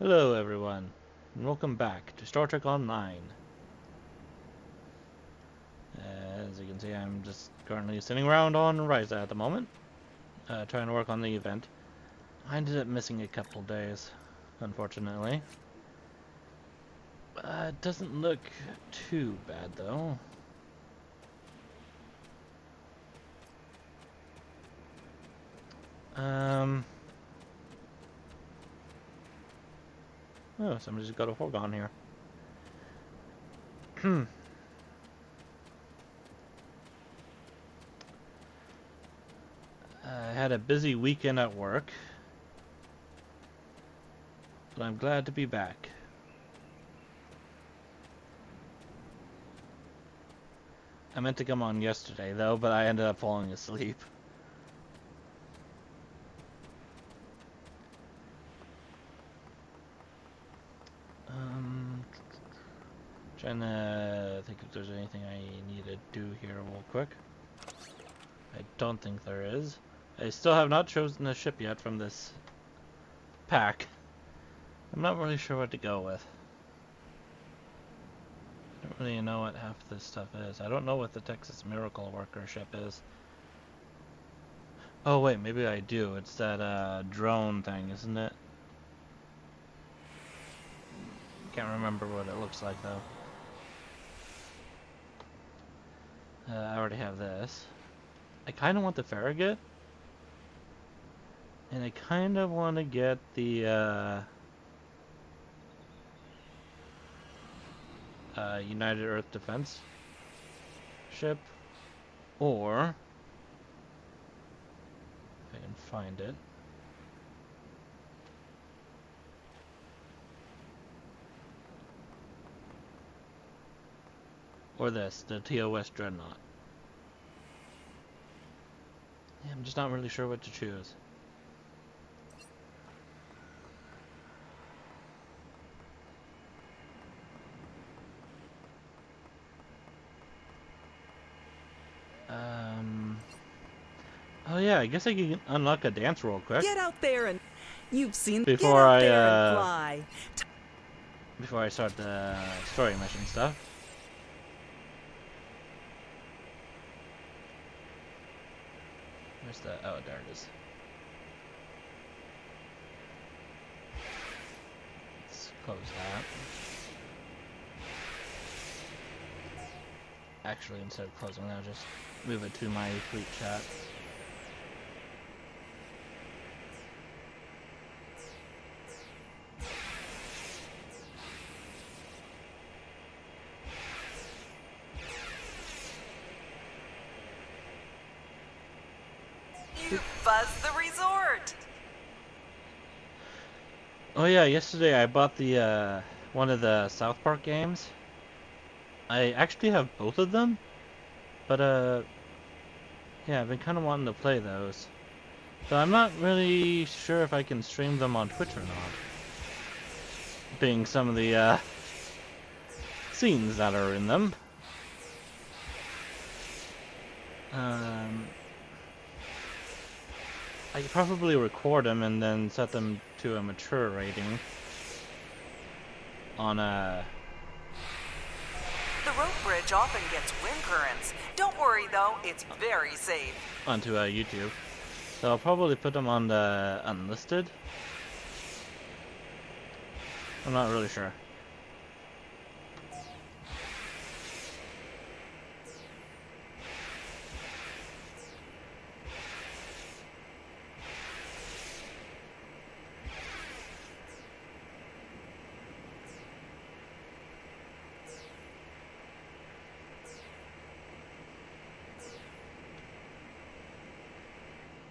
Hello everyone, and welcome back to Star Trek Online. As you can see, I'm just currently sitting around on Ryza at the moment, trying to work on the event. I ended up missing a couple days, unfortunately. It doesn't look too bad though. Um, oh, somebody's got a hog on here. I had a busy weekend at work, but I'm glad to be back. I meant to come on yesterday though, but I ended up falling asleep. Um, Trying to think if there's anything I need to do here real quick. I don't think there is. I still have not chosen a ship yet from this pack. I'm not really sure what to go with. I don't really know what half this stuff is. I don't know what the Texas Miracle Worker ship is. Oh wait, maybe I do. It's that drone thing, isn't it? Can't remember what it looks like though. I already have this. I kind of want the Farragut. And I kind of want to get the United Earth Defense ship, or if I can find it, or this, the TOS Dreadnought. Yeah, I'm just not really sure what to choose. Oh yeah, I guess I can unlock a dance real quick. Get out there and you've seen Before get out there and fly. Before I start the story mission stuff. Where's the? Oh, there it is. Let's close that. Actually, instead of closing that, I'll just move it to my fleet chat. You buzz the resort. Oh yeah, yesterday I bought the one of the South Park games. I actually have both of them, but yeah, I've been kind of wanting to play those. So I'm not really sure if I can stream them on Twitch or not. Being some of the scenes that are in them. I could probably record them and then set them to a mature rating on The rope bridge often gets wind currents. Don't worry though, it's very safe. onto YouTube. So I'll probably put them on the unlisted. I'm not really sure.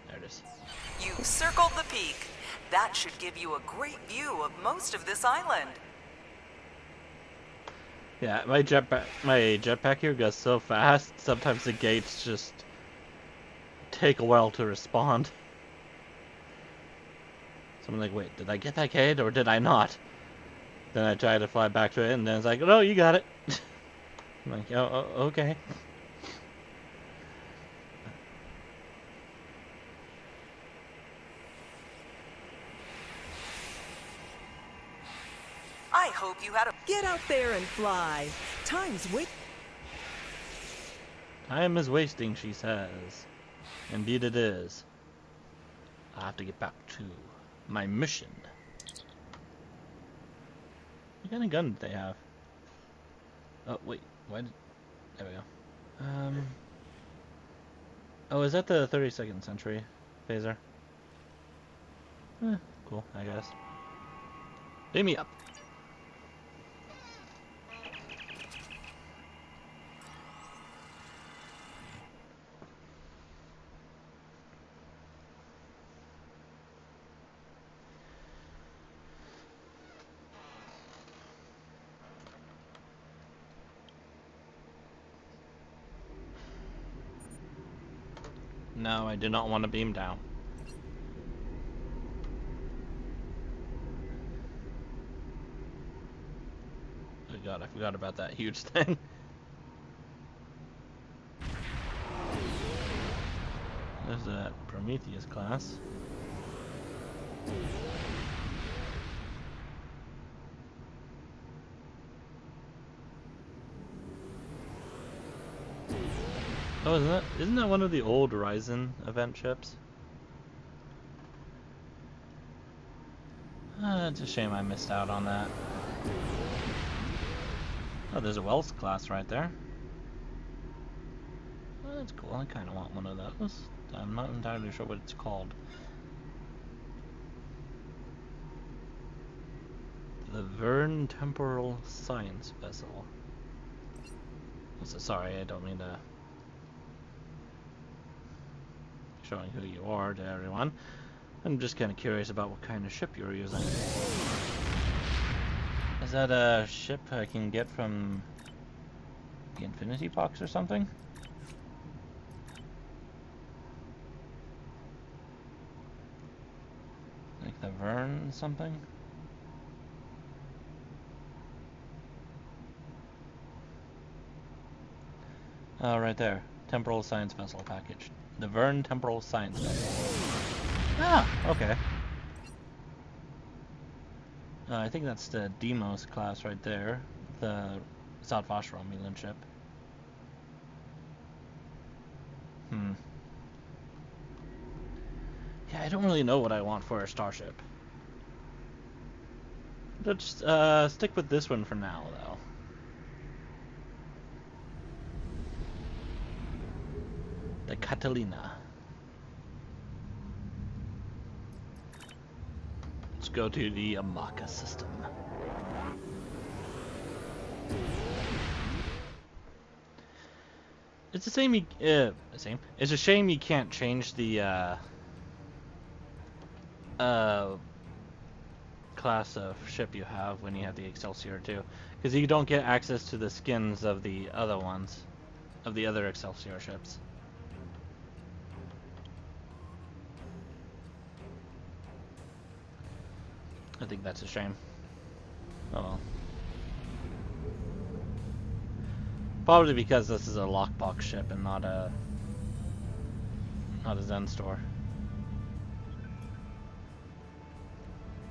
There it is. You've circled the peak. That should give you a great view of most of this island. Yeah, my jetpack here goes so fast. Sometimes the gates just take a while to respond. So I'm like, wait, did I get that gate or did I not? Then I try to fly back to it, and then it's like, no, you got it. I'm like, oh, okay. I hope you had a... Get out there and fly. Time's wait. Time is wasting, she says. Indeed it is. I have to get back to my mission. What kind of gun did they have? Oh, wait. Why did... There we go. Oh, is that the 32nd century phaser? Cool, I guess. Beam me up. No, I do not want to beam down. Oh god, I forgot about that huge thing. There's that Prometheus class. Oh, isn't that one of the old Ryzen event ships? It's a shame I missed out on that. Oh, there's a Wells class right there. Oh, that's cool. I kind of want one of those. I'm not entirely sure what it's called. The Vern Temporal Science Vessel. So, sorry, I don't mean to... showing who you are to everyone. I'm just kind of curious about what kind of ship you're using. Is that a ship I can get from the Infinity Box or something? Like the Vern something? Oh, right there. Temporal Science Vessel package. The Vern Temporal Science Vessel. Ah, okay. I think that's the Demos class right there. The Sadvash Romulan ship. Yeah, I don't really know what I want for a starship. Let's stick with this one for now, though. The Catalina. Let's go to the Amaka system. It's a shame It's a shame you can't change the class of ship you have when you have the Excelsior too, because you don't get access to the skins of the other ones, of the other Excelsior ships. I think that's a shame. Oh well. Probably because this is a lockbox ship and not a Zen store.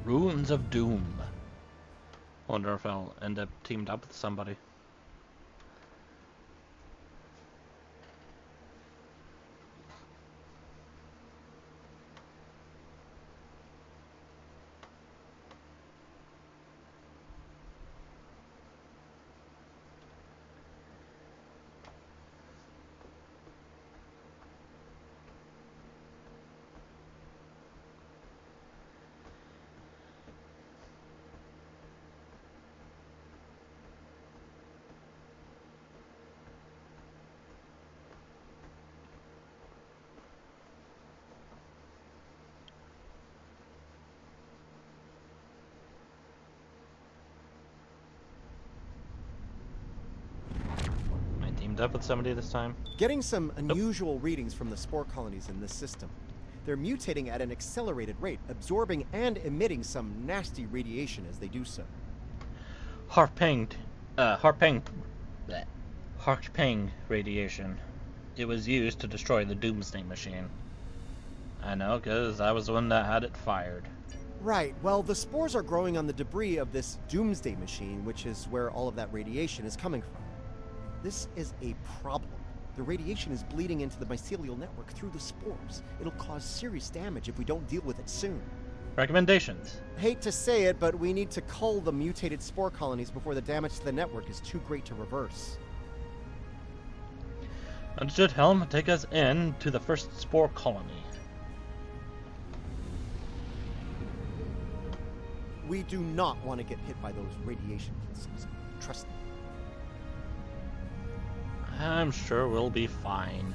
Ruins of Doom. Wonder if I'll end up teamed up with somebody. Up with somebody this time. Getting some unusual readings from the spore colonies in this system. They're mutating at an accelerated rate, absorbing and emitting some nasty radiation as they do so. Harping radiation. It was used to destroy the Doomsday Machine. I know, because I was the one that had it fired. Right, well, the spores are growing on the debris of this doomsday machine, which is where all of that radiation is coming from. This is a problem. The radiation is bleeding into the mycelial network through the spores. It'll cause serious damage if we don't deal with it soon. Recommendations. Hate to say it, but we need to cull the mutated spore colonies before the damage to the network is too great to reverse. Understood, Helm. Take us in to the first spore colony. We do not want to get hit by those radiation pulses. Trust me. I'm sure we'll be fine.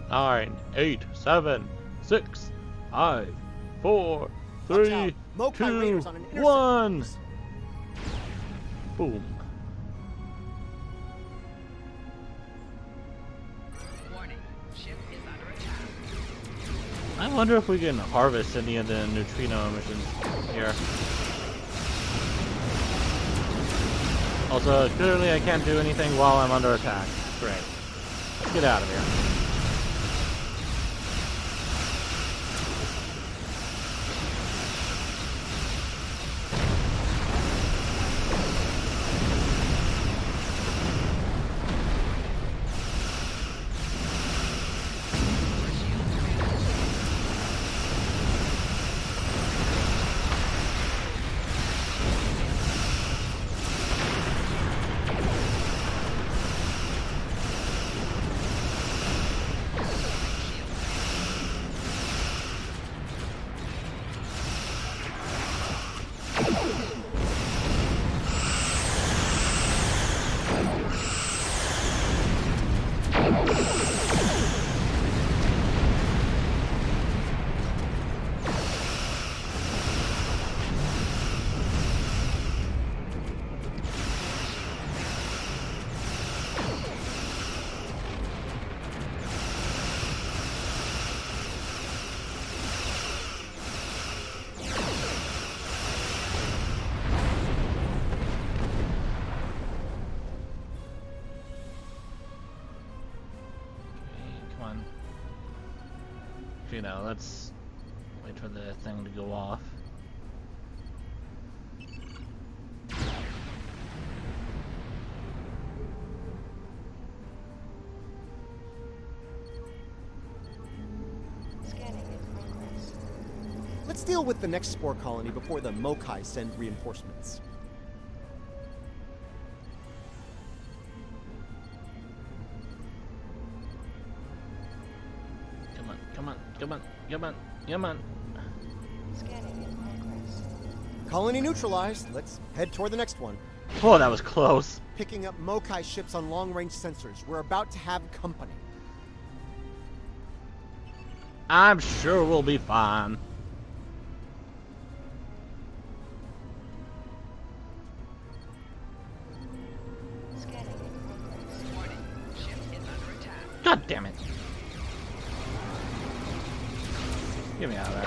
Nine, 8, 7, 6, 5, 4, 3, Mokai 2, Raiders on an intercept 1. course. Boom. Warning, ship is under attack. I wonder if we can harvest any of the neutrino emissions here. Also, clearly I can't do anything while I'm under attack. Great. Let's get out of here. You know, let's wait for the thing to go off. Let's deal with the next spore colony before the Mokai send reinforcements. Come on, come on, come on, come on. Colony neutralized. Let's head toward the next one. Oh, that was close. Picking up Mokai ships on long-range sensors. We're about to have company. I'm sure we'll be fine. Warning, ship is under attack. God damn it. Get me out of there.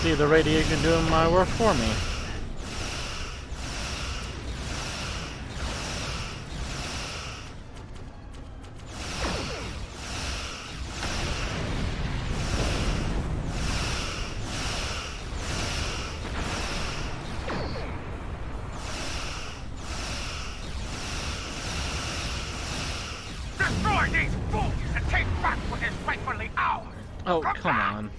See the radiation doing my work for me. Destroy these fools and take back what is rightfully ours! Oh, come on.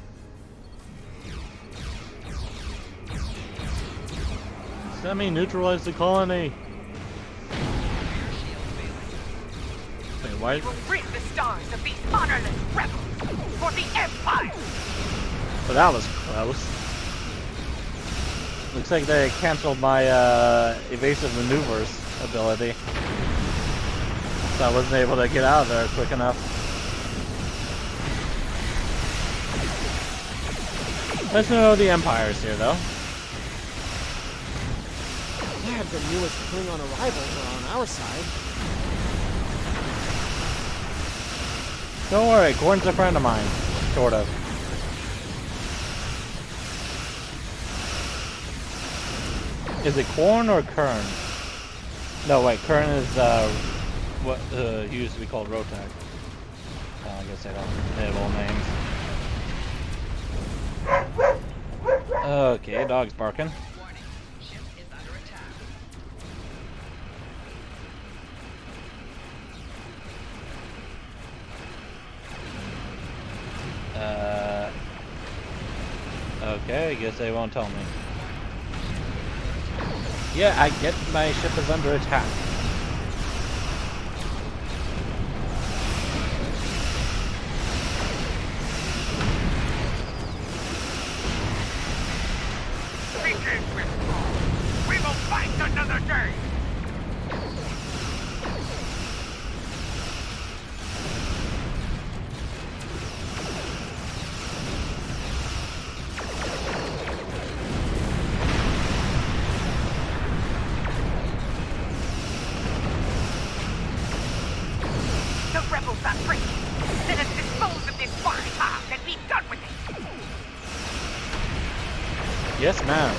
Semi-neutralize the colony. Shield failing. Wait, why? We will rid the stars of these honorless rebels for the Empire! But that was close. Looks like they canceled my evasive maneuvers ability. So I wasn't able to get out of there quick enough. Nice to know the Empire's here, though. Glad the newest Klingon arrivals are on our side. Don't worry, Gorn's a friend of mine. Sort of. Is it Corn or Kern? No, wait, Kern is what used to be called Rotek. I guess they have all names. Okay, dog's barking. Warning. Ship is under attack. Okay, I guess they won't tell me. Yeah, I get my ship is under attack. Begin with we will fight another day! The rebels are free! Let us dispose of this fine task and be done with it! Yes, ma'am.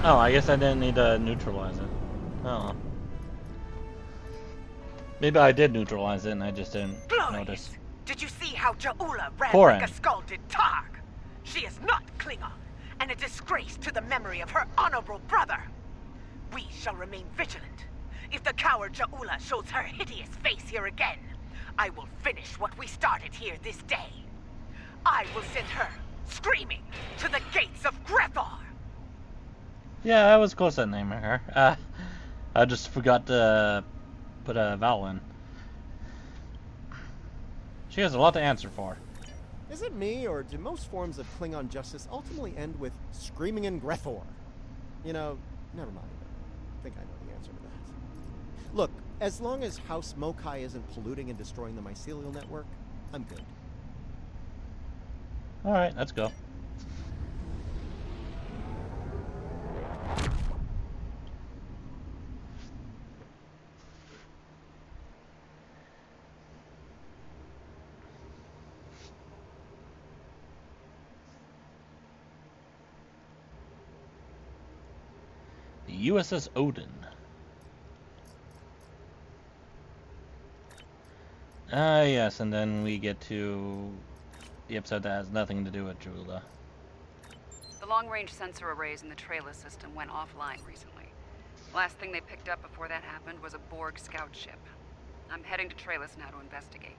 Oh, I guess I didn't need to neutralize it. Oh. Maybe I did neutralize it and I just didn't Glorious! notice. Did you see how Ja'ula ran Koran. like a scalded Targ? She is not Klingon, and a disgrace to the memory of her honorable brother. We shall remain vigilant. If the coward Ja'ula shows her hideous face here again, I will finish what we started here this day. I will send her, screaming, to the gates of Grethor. Yeah, I was close to naming her. I just forgot to put a vowel in. She has a lot to answer for. Is it me, or do most forms of Klingon justice ultimately end with screaming in Grethor? You know, never mind. I think I know the answer to that. Look, as long as House Mokai isn't polluting and destroying the mycelial network, I'm good. Alright, let's go. The USS Odin. Ah, yes, and then we get to the episode that has nothing to do with Ja'ula. The long-range sensor arrays in the Trailer system went offline recently. Last thing they picked up before that happened was a Borg scout ship. I'm heading to Trailus now to investigate.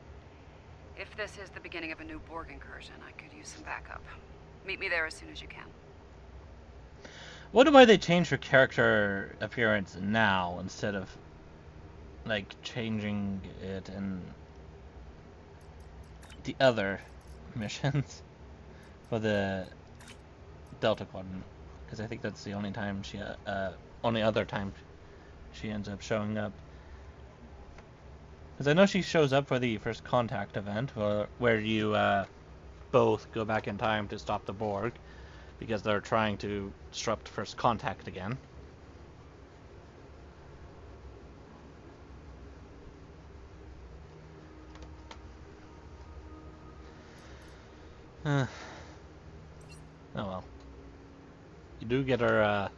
If this is the beginning of a new Borg incursion, I could use some backup. Meet me there as soon as you can. Wonder why they changed her character appearance now instead of like changing it in the other missions for the Delta Quadrant, because I think that's the only time she only other time she ends up showing up. Because I know she shows up for the First Contact event where you both go back in time to stop the Borg because they're trying to disrupt First Contact again. Oh well. You do get our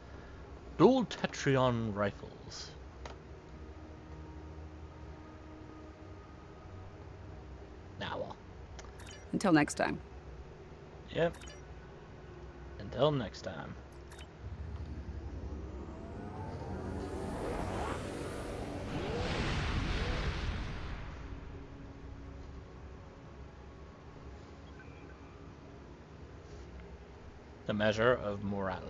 dual Tetrion rifles. Now, well. Until next time. Yep. Until next time. The measure of morality.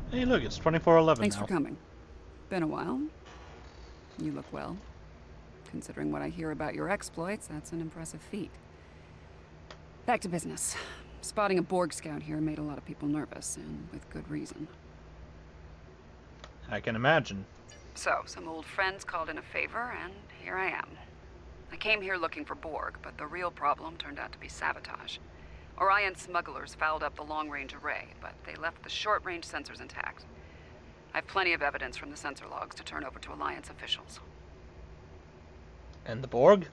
Hey, look, it's 24/11 Thanks now. for coming. Been a while. You look well. Considering what I hear about your exploits, that's an impressive feat. Back to business. Spotting a Borg scout here made a lot of people nervous, and with good reason. I can imagine. So, some old friends called in a favor, and here I am. I came here looking for Borg, but the real problem turned out to be sabotage. Orion smugglers fouled up the long-range array, but they left the short-range sensors intact. I have plenty of evidence from the sensor logs to turn over to Alliance officials. And the Borg?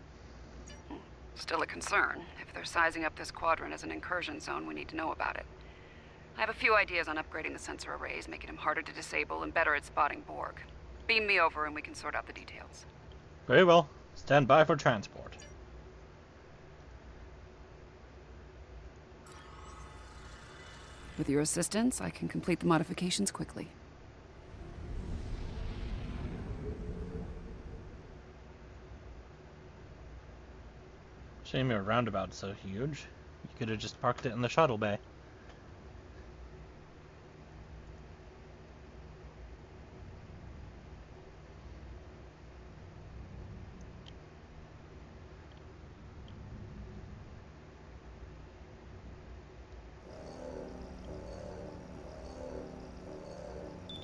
Still a concern. If they're sizing up this quadrant as an incursion zone, we need to know about it. I have a few ideas on upgrading the sensor arrays, making them harder to disable and better at spotting Borg. Beam me over and we can sort out the details. Very well. Stand by for transport. With your assistance, I can complete the modifications quickly. Shame your roundabout's so huge. You could have just parked it in the shuttle bay.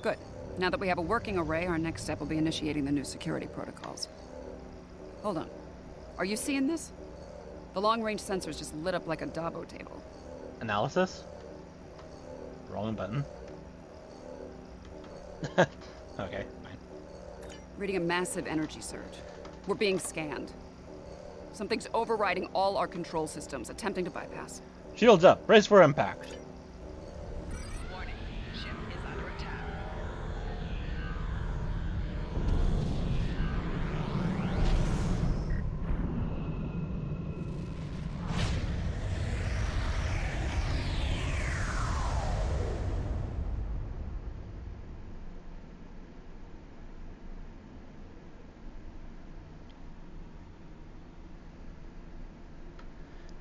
Good. Now that we have a working array, our next step will be initiating the new security protocols. Hold on. Are you seeing this? The long-range sensors just lit up like a Dabo table. Analysis? Wrong button. Okay, fine. Reading a massive energy surge. We're being scanned. Something's overriding all our control systems, attempting to bypass. Shields up. Brace for impact. Warning. Ship is under attack.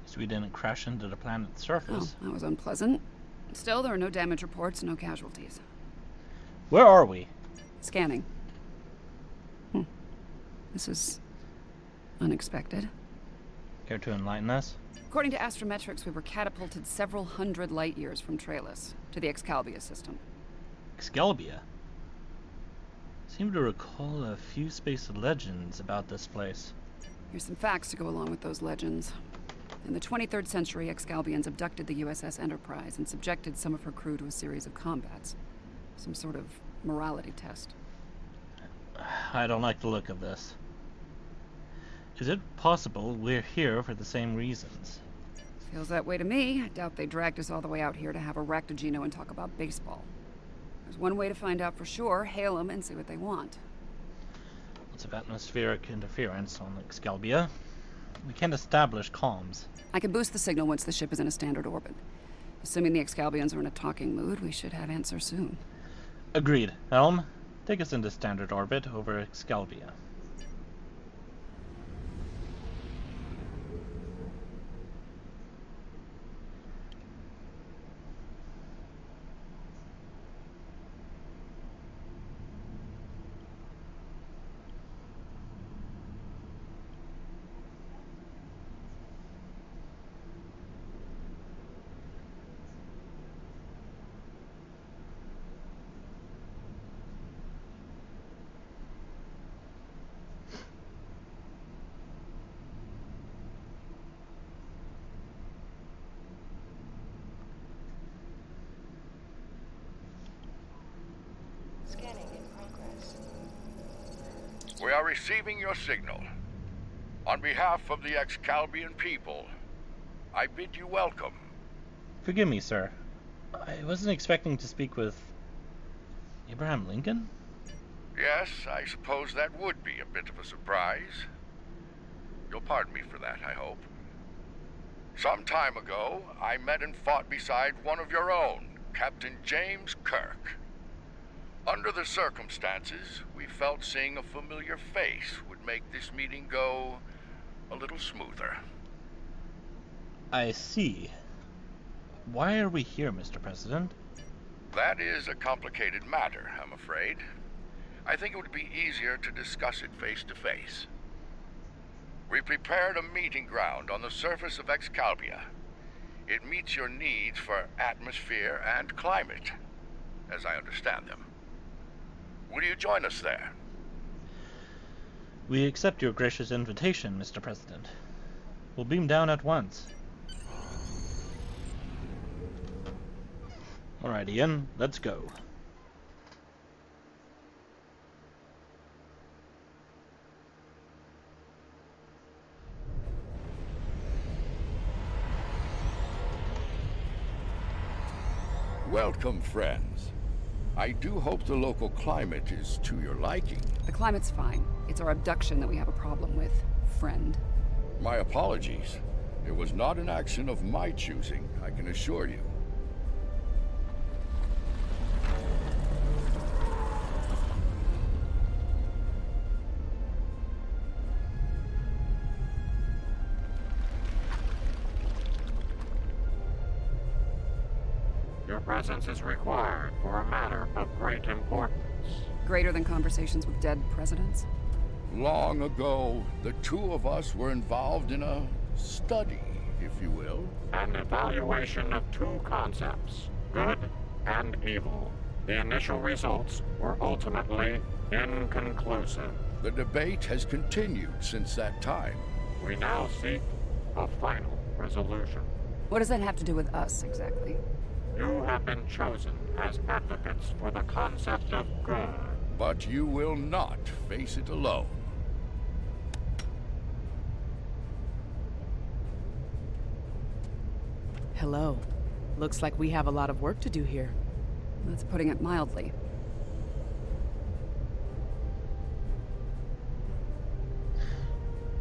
So we didn't crash into the planet's Oh, surface. that was unpleasant. Still, there are no damage reports, no casualties. Where are we? Scanning. This is unexpected. Care to enlighten us? According to astrometrics, we were catapulted several hundred light years from Trailus to the Excalibur system. Excalibur. Seem to recall a few space legends about this place. Here's some facts to go along with those legends. In the 23rd century, Excalbians abducted the USS Enterprise and subjected some of her crew to a series of combats. Some sort of morality test. I don't like the look of this. Is it possible we're here for the same reasons? Feels that way to me. I doubt they dragged us all the way out here to have a Ractogino and talk about baseball. There's one way to find out for sure. Hail them and see what they want. Lots of atmospheric interference on Excalibur. We can't establish comms. I can boost the signal once the ship is in a standard orbit. Assuming the Excalbians are in a talking mood, we should have answers soon. Agreed. Helm, take us into standard orbit over Excalibur. We are receiving your signal. On behalf of the Excalbian people, I bid you welcome. Forgive me, sir. I wasn't expecting to speak with Abraham Lincoln? Yes, I suppose that would be a bit of a surprise. You'll pardon me for that, I hope. Some time ago, I met and fought beside one of your own, Captain James Kirk. Under the circumstances, we felt seeing a familiar face would make this meeting go a little smoother. I see. Why are we here, Mr. President? That is a complicated matter, I'm afraid. I think it would be easier to discuss it face to face. We prepared a meeting ground on the surface of Excalibur. It meets your needs for atmosphere and climate, as I understand them. Will you join us there? We accept your gracious invitation, Mr. President. We'll beam down at once. Alright, Ian, let's go. Welcome, friends. I do hope the local climate is to your liking. The climate's fine. It's our abduction that we have a problem with, friend. My apologies. It was not an action of my choosing, I can assure you. Your presence is required for a matter of great importance. Greater than conversations with dead presidents? Long ago, the two of us were involved in a study, if you will. An evaluation of two concepts, good and evil. The initial results were ultimately inconclusive. The debate has continued since that time. We now seek a final resolution. What does that have to do with us, exactly? You have been chosen as advocates for the concept of good. But you will not face it alone. Hello. Looks like we have a lot of work to do here. That's putting it mildly.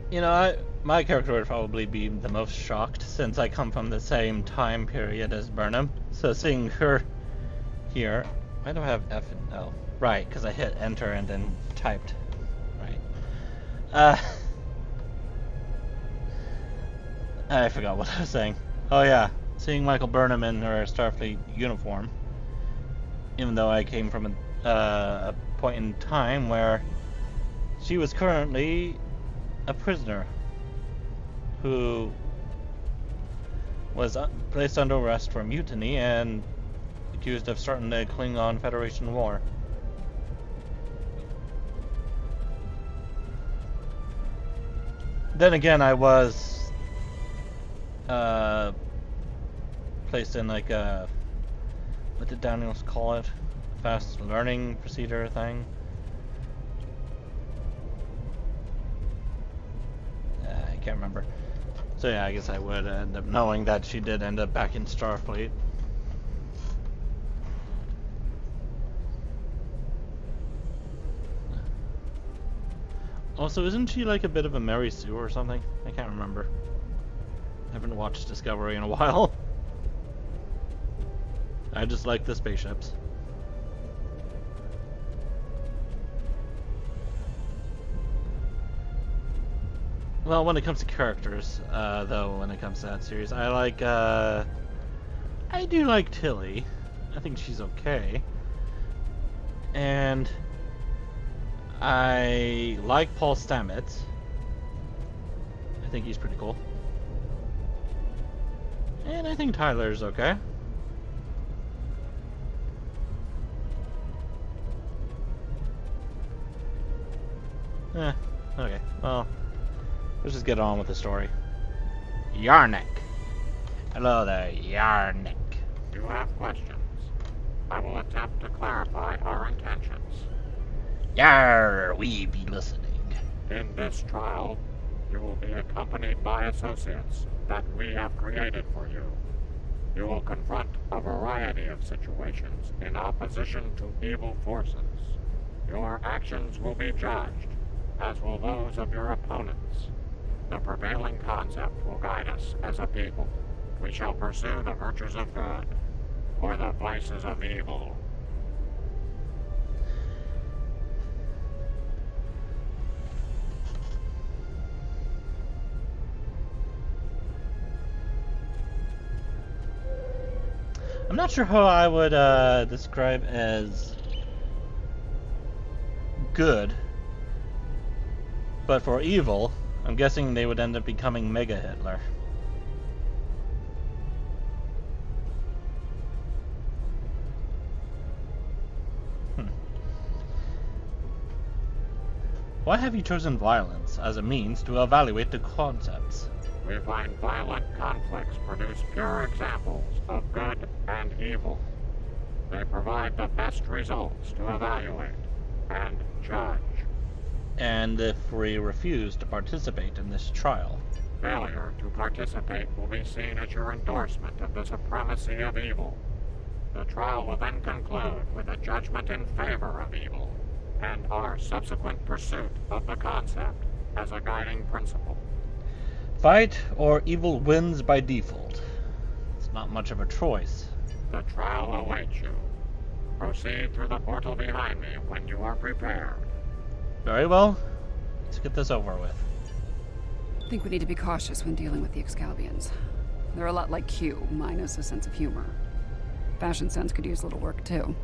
You know, my character would probably be the most shocked since I come from the same time period as Burnham. So seeing her here, why do I have F and L? Right, because I hit enter and then typed. Right. I forgot what I was saying. Oh yeah, seeing Michael Burnham in her Starfleet uniform. Even though I came from a point in time where she was currently a prisoner who was placed under arrest for mutiny and accused of starting the Klingon Federation War. Then again, I was placed in like a, what did Daniels call it? Fast learning procedure thing. I can't remember. So yeah, I guess I would end up knowing that she did end up back in Starfleet. Also, isn't she like a bit of a Mary Sue or something? I can't remember. I haven't watched Discovery in a while. I just like the spaceships. Well, when it comes to characters, though, when it comes to that series, I like, I do like Tilly. I think she's okay. And I like Paul Stamets. I think he's pretty cool. And I think Tyler's okay. Okay, well, let's just get on with the story. Yarnik. Hello there, Yarnik. You have questions. I will attempt to clarify our intentions. Yar, we be listening. In this trial, you will be accompanied by associates that we have created for you. You will confront a variety of situations in opposition to evil forces. Your actions will be judged, as will those of your opponents. The prevailing concept will guide us as a people. We shall pursue the virtues of good, or the vices of evil. I'm not sure how I would describe as good, but for evil, I'm guessing they would end up becoming Mega Hitler. Why have you chosen violence as a means to evaluate the concepts? We find violent conflicts produce pure examples of good and evil. They provide the best results to evaluate and judge. And if we refuse to participate in this trial? Failure to participate will be seen as your endorsement of the supremacy of evil. The trial will then conclude with a judgment in favor of evil, and our subsequent pursuit of the concept as a guiding principle. Fight or evil wins by default. It's not much of a choice. The trial awaits you. Proceed through the portal behind me when you are prepared. Very well. Let's get this over with. I think we need to be cautious when dealing with the Excalbians. They're a lot like Q, minus a sense of humor. Fashion sense could use a little work, too.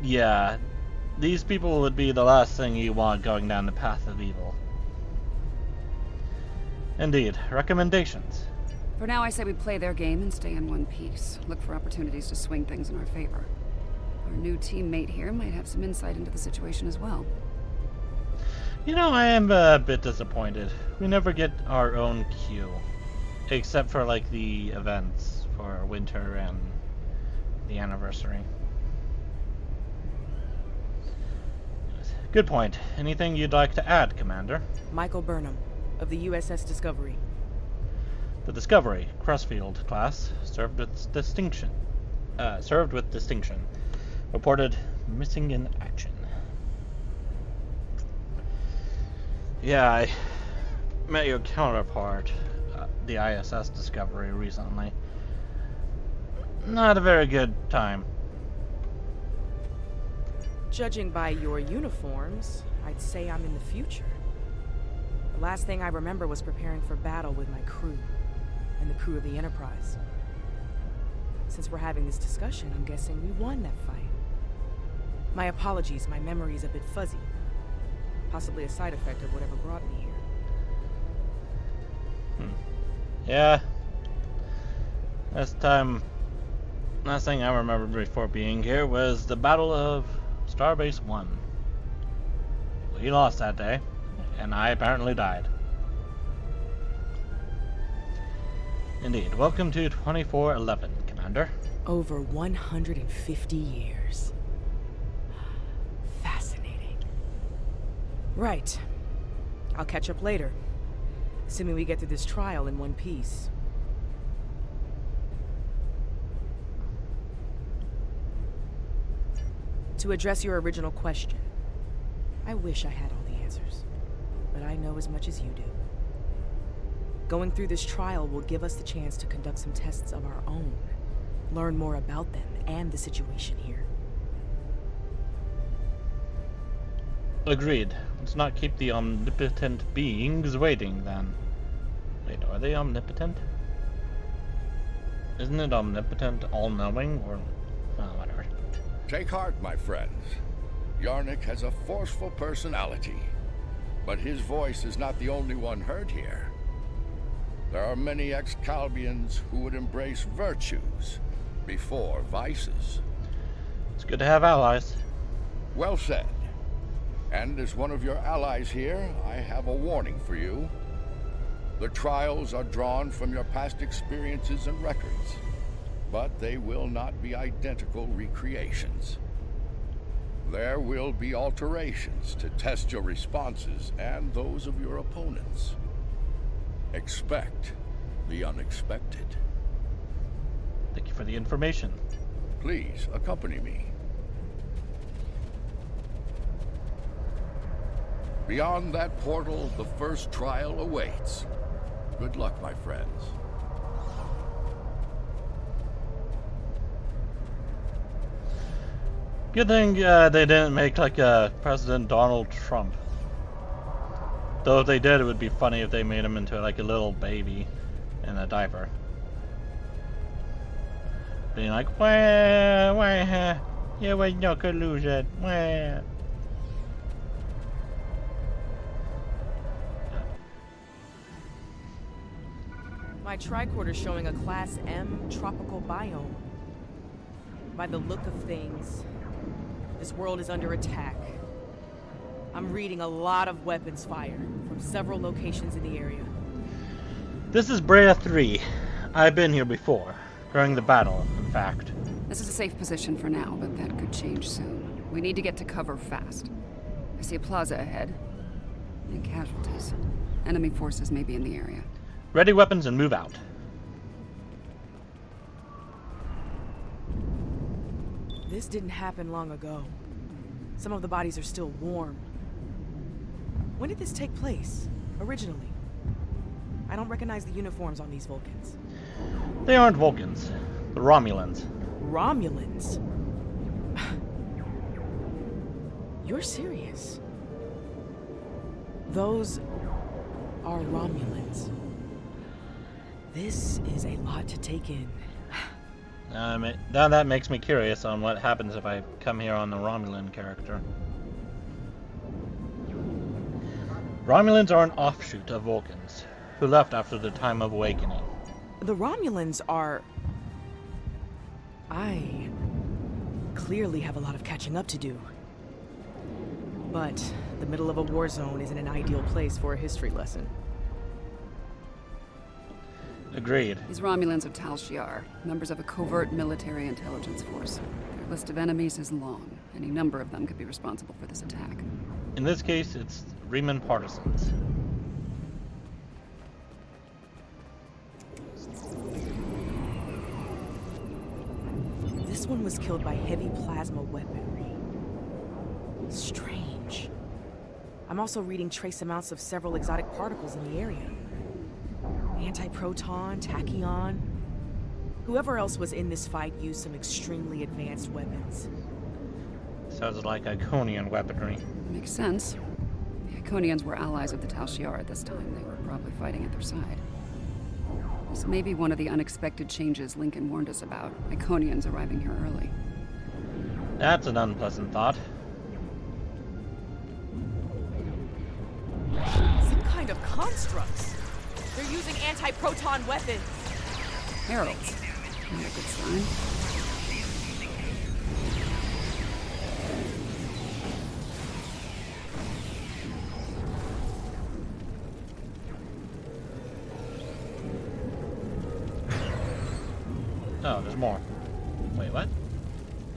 Yeah, these people would be the last thing you want going down the path of evil. Indeed. Recommendations? For now, I say we play their game and stay in one piece. Look for opportunities to swing things in our favor. Our new teammate here might have some insight into the situation as well. You know, I am a bit disappointed. We never get our own queue. Except for, like, the events for winter and the anniversary. Good point. Anything you'd like to add, Commander? Michael Burnham, of the USS Discovery. The Discovery, Crossfield class, served with distinction. Reported missing in action. Yeah, I met your counterpart, the ISS Discovery, recently. Not a very good time. Judging by your uniforms, I'd say I'm in the future. The last thing I remember was preparing for battle with my crew, and the crew of the Enterprise. Since we're having this discussion, I'm guessing we won that fight. My apologies, my memory's a bit fuzzy. Possibly a side effect of whatever brought me here. Yeah. Last thing I remember before being here was the Battle of Starbase 1. We lost that day, and I apparently died. Indeed. Welcome to 2411, Commander. Over 150 years. Fascinating. Right. I'll catch up later. Assuming we get through this trial in one piece. To address your original question, I wish I had all the answers, but I know as much as you do. Going through this trial will give us the chance to conduct some tests of our own, learn more about them and the situation here. Agreed. Let's not keep the omnipotent beings waiting, then. Wait, are they omnipotent? Isn't it omnipotent, all-knowing, or... oh, whatever. Take heart, my friends. Yarnik has a forceful personality, but his voice is not the only one heard here. There are many Excalbians who would embrace virtues before vices. It's good to have allies. Well said. And as one of your allies here, I have a warning for you. The trials are drawn from your past experiences and records, but they will not be identical recreations. There will be alterations to test your responses and those of your opponents. Expect The unexpected. Thank you for the information. Please, accompany me. Beyond that portal, the first trial awaits. Good luck, my friends. Good thing they didn't make like President Donald Trump. Though if they did, it would be funny if they made him into like a little baby in a diaper. Being like, wah, there was no collusion, wah. My tricorder's showing a Class M tropical biome. By the look of things, this world is under attack. I'm reading a lot of weapons fire from several locations in the area. This is Brea 3. I've been here before. During the battle, in fact. This is a safe position for now, but that could change soon. We need to get to cover fast. I see a plaza ahead. And casualties. Enemy forces may be in the area. Ready weapons and move out. This didn't happen long ago. Some of the bodies are still warm. When did this take place, originally? I don't recognize the uniforms on these Vulcans. They aren't Vulcans. The Romulans. Romulans? You're serious? Those are Romulans. This is a lot to take in. Now that makes me curious on what happens if I come here on the Romulan character. Romulans are an offshoot of Vulcans, who left after the Time of Awakening. The Romulans are... I clearly have a lot of catching up to do. But the middle of a war zone isn't an ideal place for a history lesson. Agreed. These Romulans are Tal Shiar, members of a covert military intelligence force. Their list of enemies is long. Any number of them could be responsible for this attack. In this case, it's Riemann partisans. This one was killed by heavy plasma weaponry. Strange. I'm also reading trace amounts of several exotic particles in the area. Antiproton, tachyon. Whoever else was in this fight used some extremely advanced weapons. Sounds like Iconian weaponry. Makes sense. The Iconians were allies of the Tal Shiar at this time. They were probably fighting at their side. This may be one of the unexpected changes Lincoln warned us about. Iconians arriving here early. That's an unpleasant thought. Some kind of constructs. They're using anti-proton weapons. Heralds. Not a good sign. Oh, there's more. Wait, what?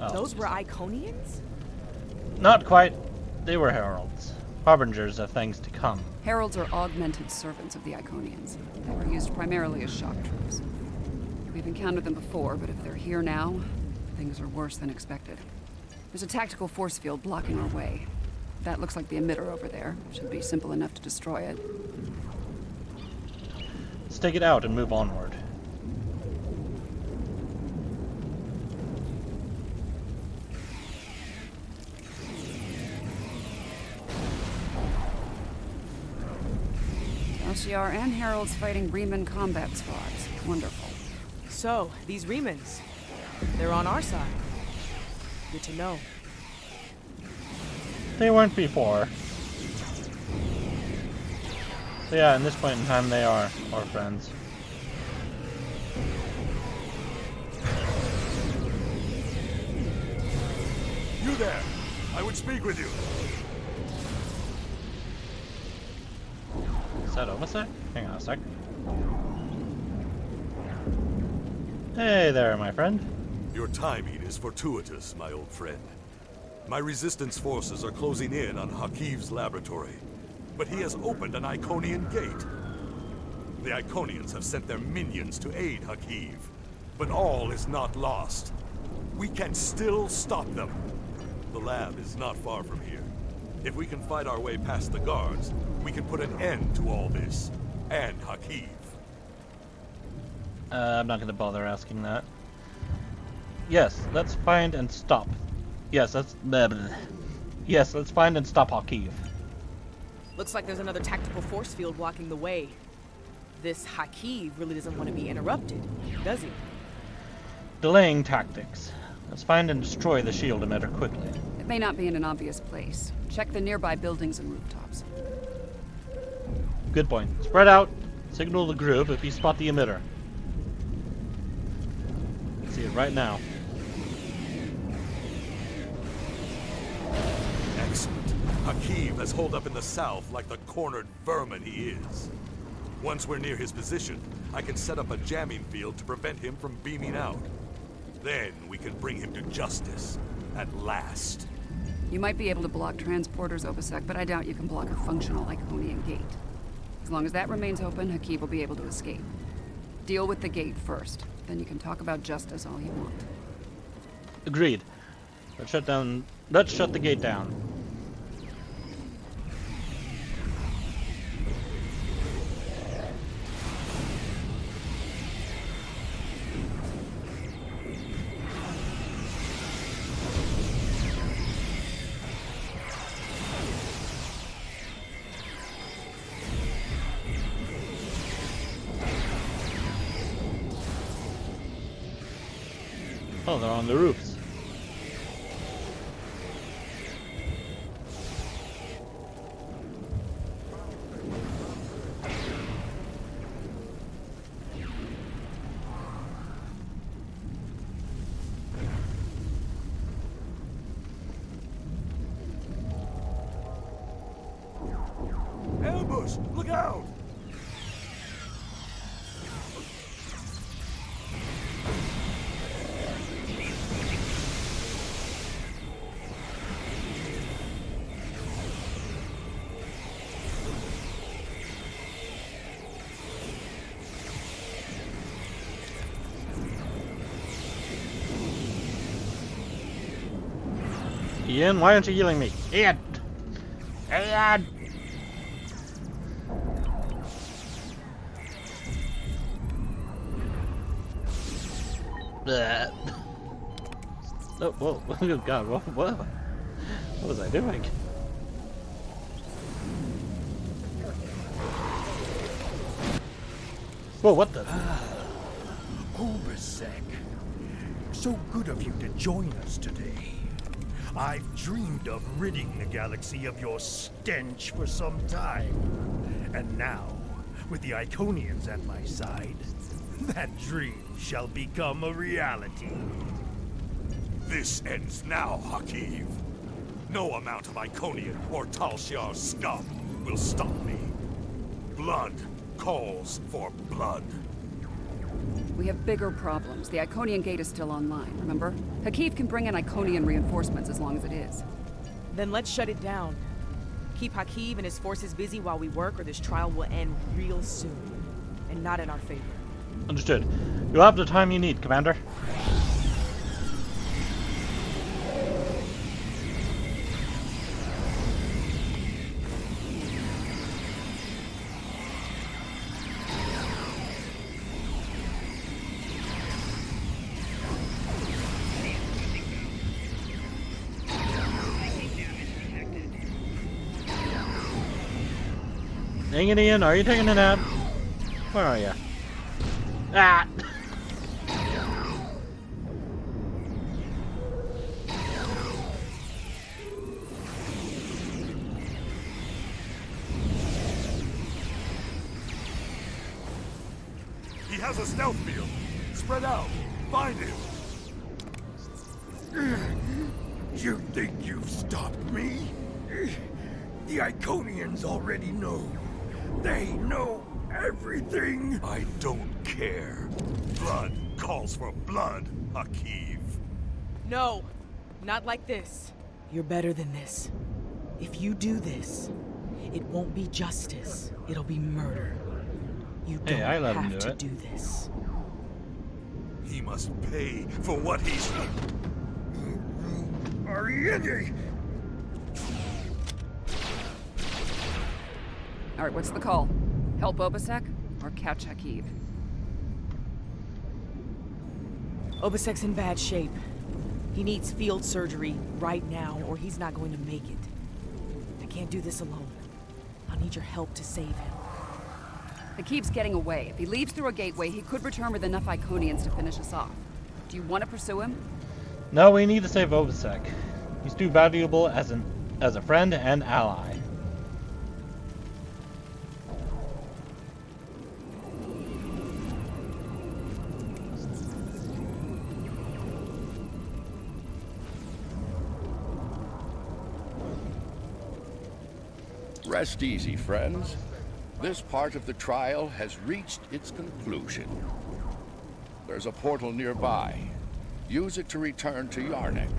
Oh. Those were Iconians? Not quite. They were heralds. Harbingers of things to come. Heralds are augmented servants of the Iconians. They were used primarily as shock troops. We've encountered them before, but if they're here now, things are worse than expected. There's a tactical force field blocking our way. That looks like the emitter over there. Should be simple enough to destroy it. Let's take it out and move onward. Tal Shiar and Heralds fighting Riemann combat squads. Wonderful. So, these Riemans, they're on our side. Good to know. They weren't before. So yeah, in this point in time, they are our friends. You there! I would speak with you. Is that Omasec? Hang on a sec. Hey there, my friend. Your timing is fortuitous, my old friend. My resistance forces are closing in on Hakiv's laboratory, but he has opened an Iconian gate. The Iconians have sent their minions to aid Hakiv. But all is not lost. We can still stop them. The lab is not far from here. If we can fight our way past the guards, we can put an end to all this. And Hakiv. I'm not gonna bother asking that. Yes, let's find and stop. Yes, Yes, let's find and stop Hakiv. Looks like there's another tactical force field blocking the way. This Hakiv really doesn't want to be interrupted, does he? Delaying tactics. Let's find and destroy the shield emitter quickly. It may not be in an obvious place. Check the nearby buildings and rooftops. Good point. Spread out. Signal the group if you spot the emitter. See it right now. Excellent. Hakiv has holed up in the south like the cornered vermin he is. Once we're near his position, I can set up a jamming field to prevent him from beaming out. Then we can bring him to justice. At last. You might be able to block transporters, Obasek, but I doubt you can block a functional Iconian gate. As long as that remains open, Hakiv will be able to escape. Deal with the gate first. Then you can talk about justice all you want. Agreed. Let's shut the gate down. Oh, they're on the roofs. Ambush! Look out! Ian, why aren't you healing me? Ian! Ian! Bleh. Oh, whoa, oh god, what was I doing? Whoa, what the? Obasek, so good of you to join us today. I've dreamed of ridding the galaxy of your stench for some time. And now, with the Iconians at my side, that dream shall become a reality. This ends now, Hakiv. No amount of Iconian or Tal Shiar scum will stop me. Blood calls for blood. We have bigger problems. The Iconian gate is still online, remember? Hakiv can bring in Iconian reinforcements as long as it is. Then let's shut it down. Keep Hakiv and his forces busy while we work, or this trial will end real soon. And not in our favor. Understood. You'll have the time you need, Commander. Hang it, Ian. Are you taking a nap? Where are you? Ah! He has a stealth field. Spread out. Find him. You think you've stopped me? The Iconians already know. They know everything. I don't care. Blood calls for blood, Hakiv. No, not like this. You're better than this. If you do this, it won't be justice. It'll be murder. You Hey, don't I let him have do to it. do this. He must pay for what he's... Ariete! All right, what's the call? Help Obasek or catch Hakiv? Obasek's in bad shape. He needs field surgery right now, or he's not going to make it. I can't do this alone. I'll need your help to save him. Hakiv's getting away. If he leaves through a gateway, he could return with enough Iconians to finish us off. Do you want to pursue him? No, we need to save Obasek. He's too valuable as a friend and ally. Rest easy, friends. This part of the trial has reached its conclusion. There's a portal nearby. Use it to return to Yarnek.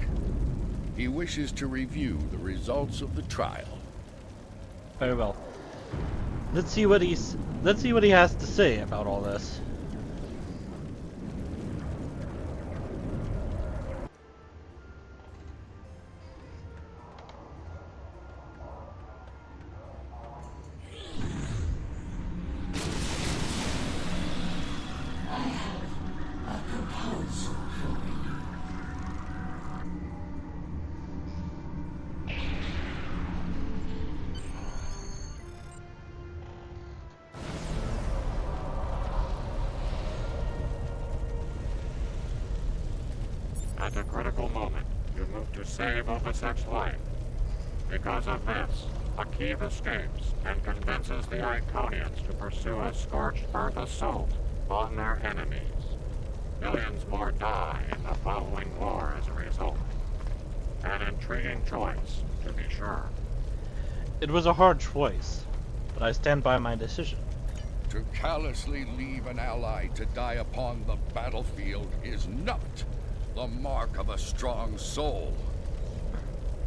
He wishes to review the results of the trial. Very well. Let's see what he has to say about all this. At a critical moment, you move to save Obasek's life. Because of this, Hakiv escapes and convinces the Iconians to pursue a scorched earth assault on their enemies. Millions more die in the following war as a result. An intriguing choice, to be sure. It was a hard choice, but I stand by my decision. To callously leave an ally to die upon the battlefield is not the mark of a strong soul.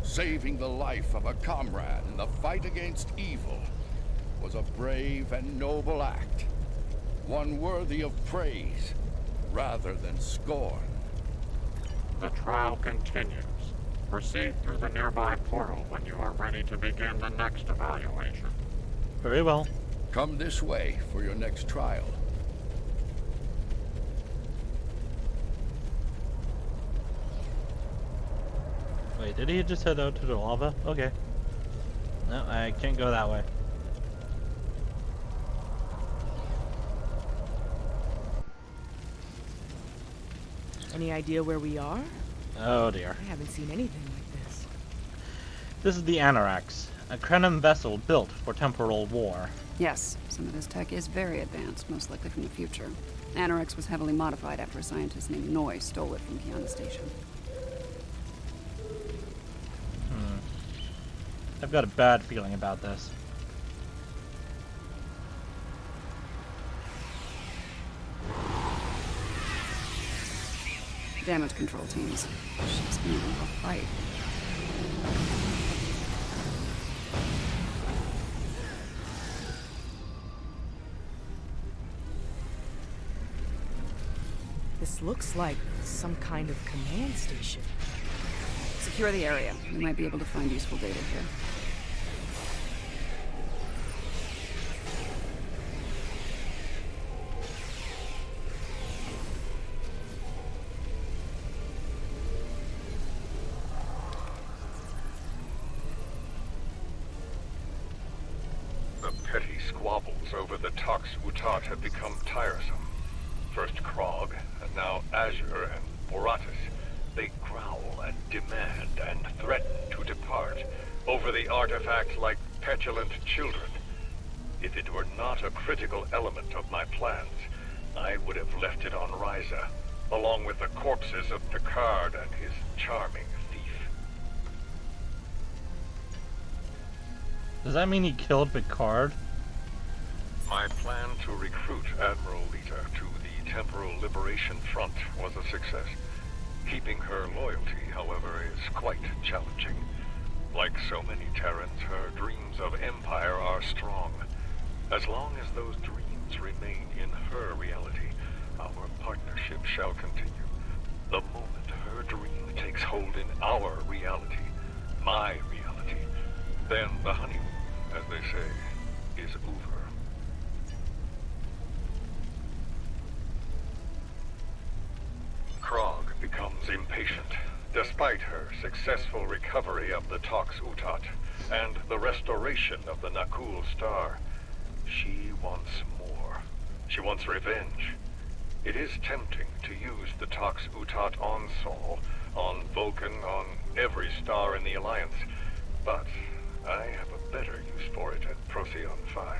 Saving the life of a comrade in the fight against evil was a brave and noble act, one worthy of praise rather than scorn. The trial continues. Proceed through the nearby portal when you are ready to begin the next evaluation. Very well. Come this way for your next trial. Wait, did he just head out to the lava? Okay. No, I can't go that way. Any idea where we are? Oh dear. I haven't seen anything like this. This is the Anorax, a Krenim vessel built for temporal war. Yes, some of this tech is very advanced, most likely from the future. Anorex was heavily modified after a scientist named Noy stole it from Kiana Station. I've got a bad feeling about this. Damage control teams. Ship's been in a rough fight. This looks like some kind of command station. Secure the area. We might be able to find useful data here. The petty squabbles over the Tox Utat have become tiresome. First Krog, and now Azure and Boratus. They growl and demand and threaten to depart over the artifact like petulant children. If it were not a critical element of my plans, I would have left it on Ryza, along with the corpses of Picard and his charming thief. Does that mean he killed Picard? My plan to recruit Admiral Lita to the Temporal Liberation Front was a success. Keeping her loyalty, however, is quite challenging. Like so many Terrans, her dreams of empire are strong. As long as those dreams remain in her reality, our partnership shall continue. The moment her dream takes hold in our reality, my reality, then the honeymoon, as they say, is over. Krog becomes impatient, despite her successful recovery of the Tox Utat and the restoration of the Nakul Star. She wants more. She wants revenge. It is tempting to use the Tox Utat on Sol, on Vulcan, on every star in the Alliance, but I have a better use for it at Procyon 5.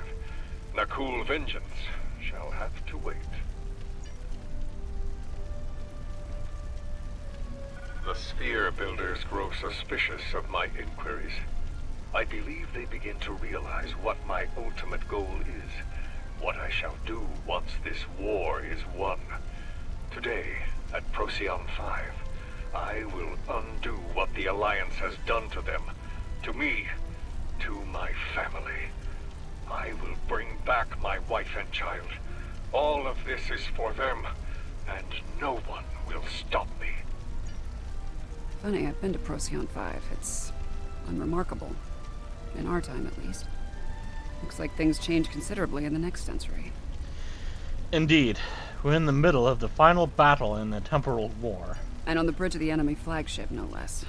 Nakul vengeance shall have to wait. The Sphere Builders grow suspicious of my inquiries. I believe they begin to realize what my ultimate goal is, what I shall do once this war is won. Today, at Procyon 5, I will undo what the Alliance has done to them, to me, to my family. I will bring back my wife and child. All of this is for them, and no one will stop me. Funny, I've been to Procyon 5. It's unremarkable. In our time, at least. Looks like things change considerably in the next century. Indeed. We're in the middle of the final battle in the Temporal War. And on the bridge of the enemy flagship, no less.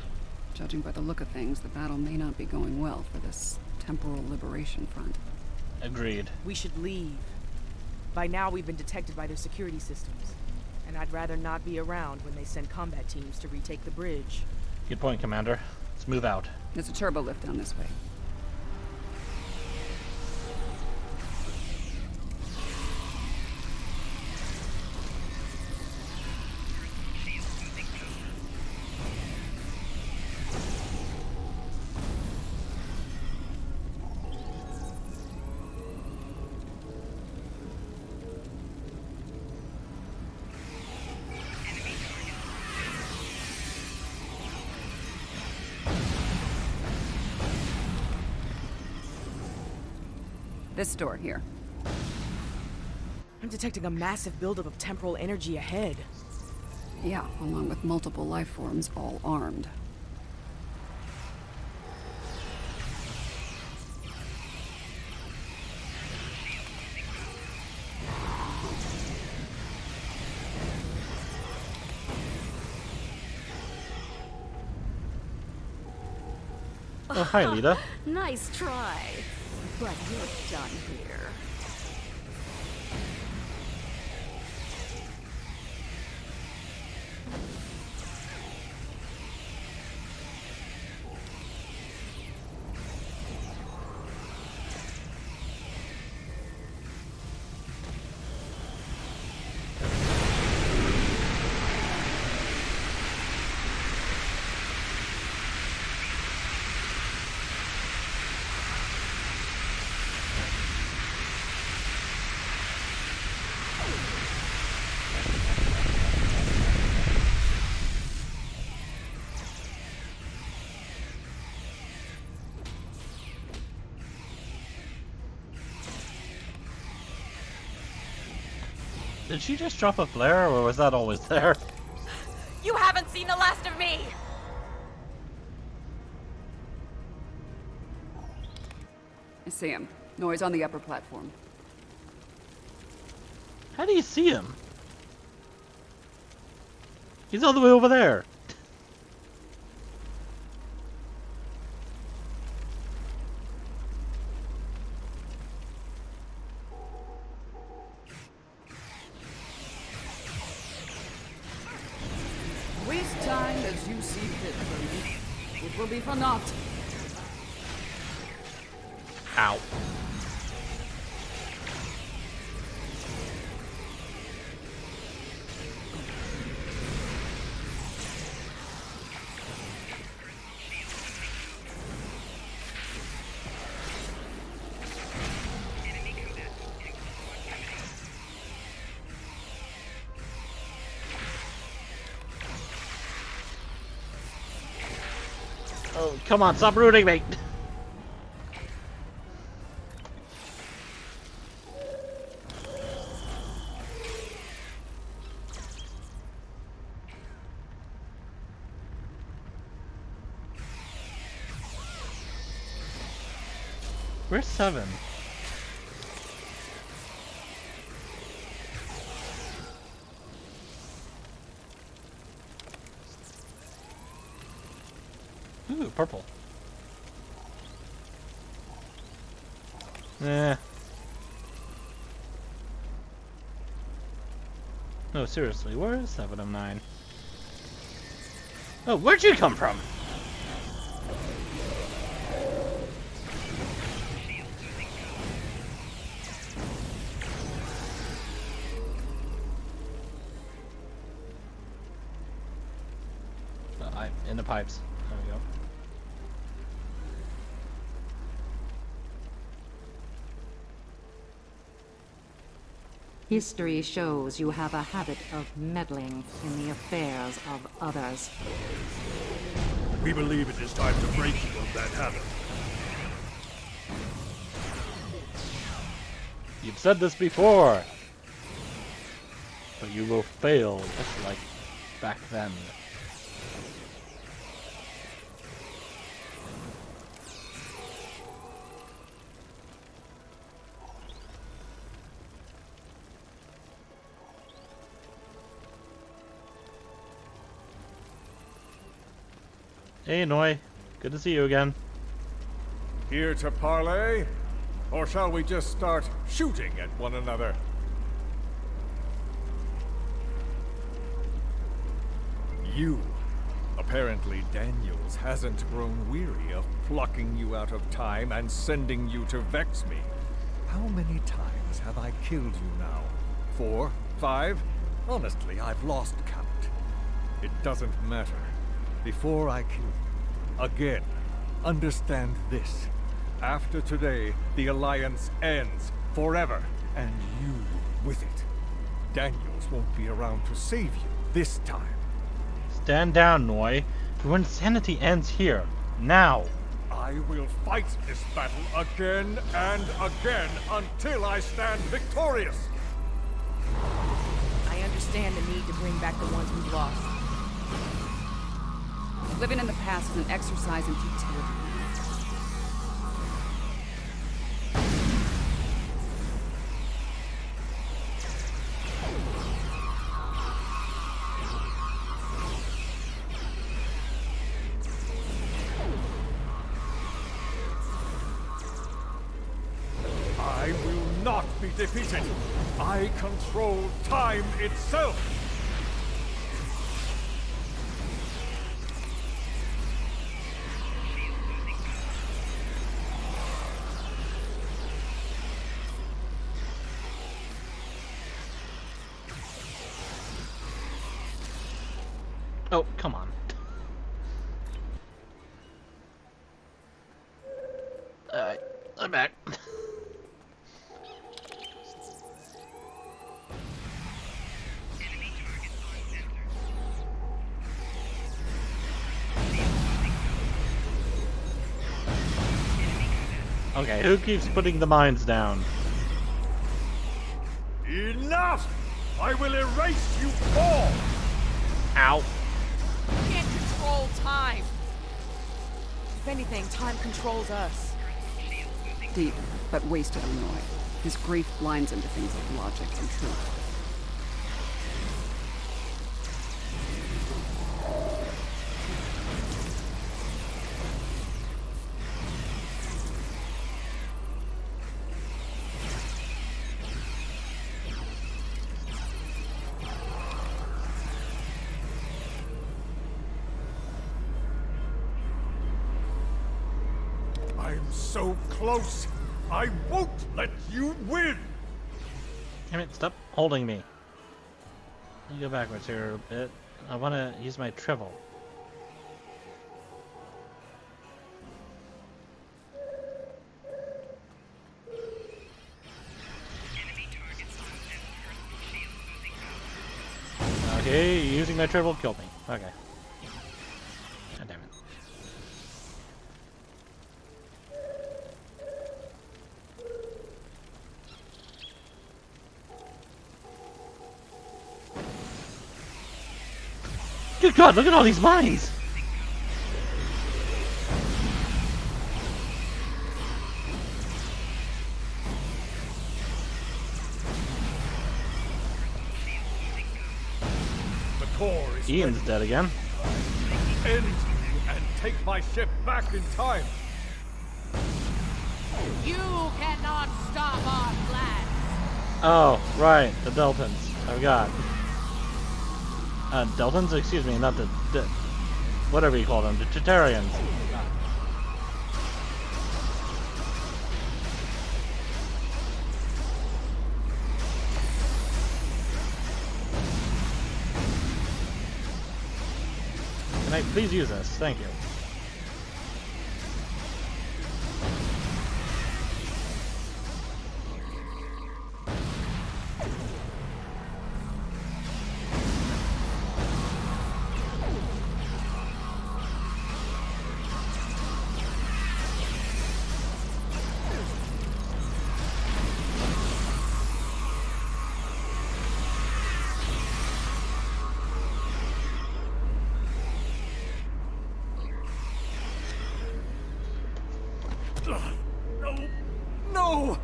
Judging by the look of things, the battle may not be going well for this Temporal Liberation Front. Agreed. We should leave. By now, we've been detected by their security systems. And I'd rather not be around when they send combat teams to retake the bridge. Good point, Commander. Let's move out. There's a turbo lift down this way. This door here. I'm detecting a massive buildup of temporal energy ahead. Yeah, along with multiple life forms, all armed. Oh, hi, Lita. Nice try. But you're done here. Did she just drop a flare, or was that always there? You haven't seen the last of me! I see him. Noise on the upper platform. How do you see him? He's all the way over there. Waste time as you see fit, Byrnjolf. It will be for naught. Ow. Oh, come on, stop rooting me! Where's 7? Ooh, purple. Eh. No, seriously, where is 7 of 9? Oh, where'd you come from? I'm in the pipes. There we go. History shows you have a habit of meddling in the affairs of others. We believe it is time to break you of that habit. You've said this before, but you will fail just like back then. Hey, Noi. Good to see you again. Here to parley? Or shall we just start shooting at one another? You. Apparently Daniels hasn't grown weary of plucking you out of time and sending you to vex me. How many times have I killed you now? 4? 5? Honestly, I've lost count. It doesn't matter. Before I kill you, again, understand this. After today, the Alliance ends forever, and you with it. Daniels won't be around to save you this time. Stand down, Noi. Your insanity ends here. Now. I will fight this battle again and again until I stand victorious. I understand the need to bring back the ones we've lost. Living in the past is an exercise in futility. I will not be defeated. I control time itself. Oh, come on. Alright, I'm back. Okay, who keeps putting the mines down? Enough! I will erase you all! Ow. Can't control time. If anything, time controls us. Deep, but wasted on Roy. His grief blinds him to things like logic and truth. I'm so close. I won't let you win. Damn it, stop holding me. Let me go backwards here a bit. I want to use my triple. Okay, using my triple killed me. Okay. God damn it. Good God, look at all these mines! core is Ian's ready. dead again. End you and take my ship back in time. You cannot stop our plans. Oh, right, the Deltans. I forgot. Deltans? Excuse me, not the whatever you call them, the Chitarians. Can I please use this? Thank you. No! No!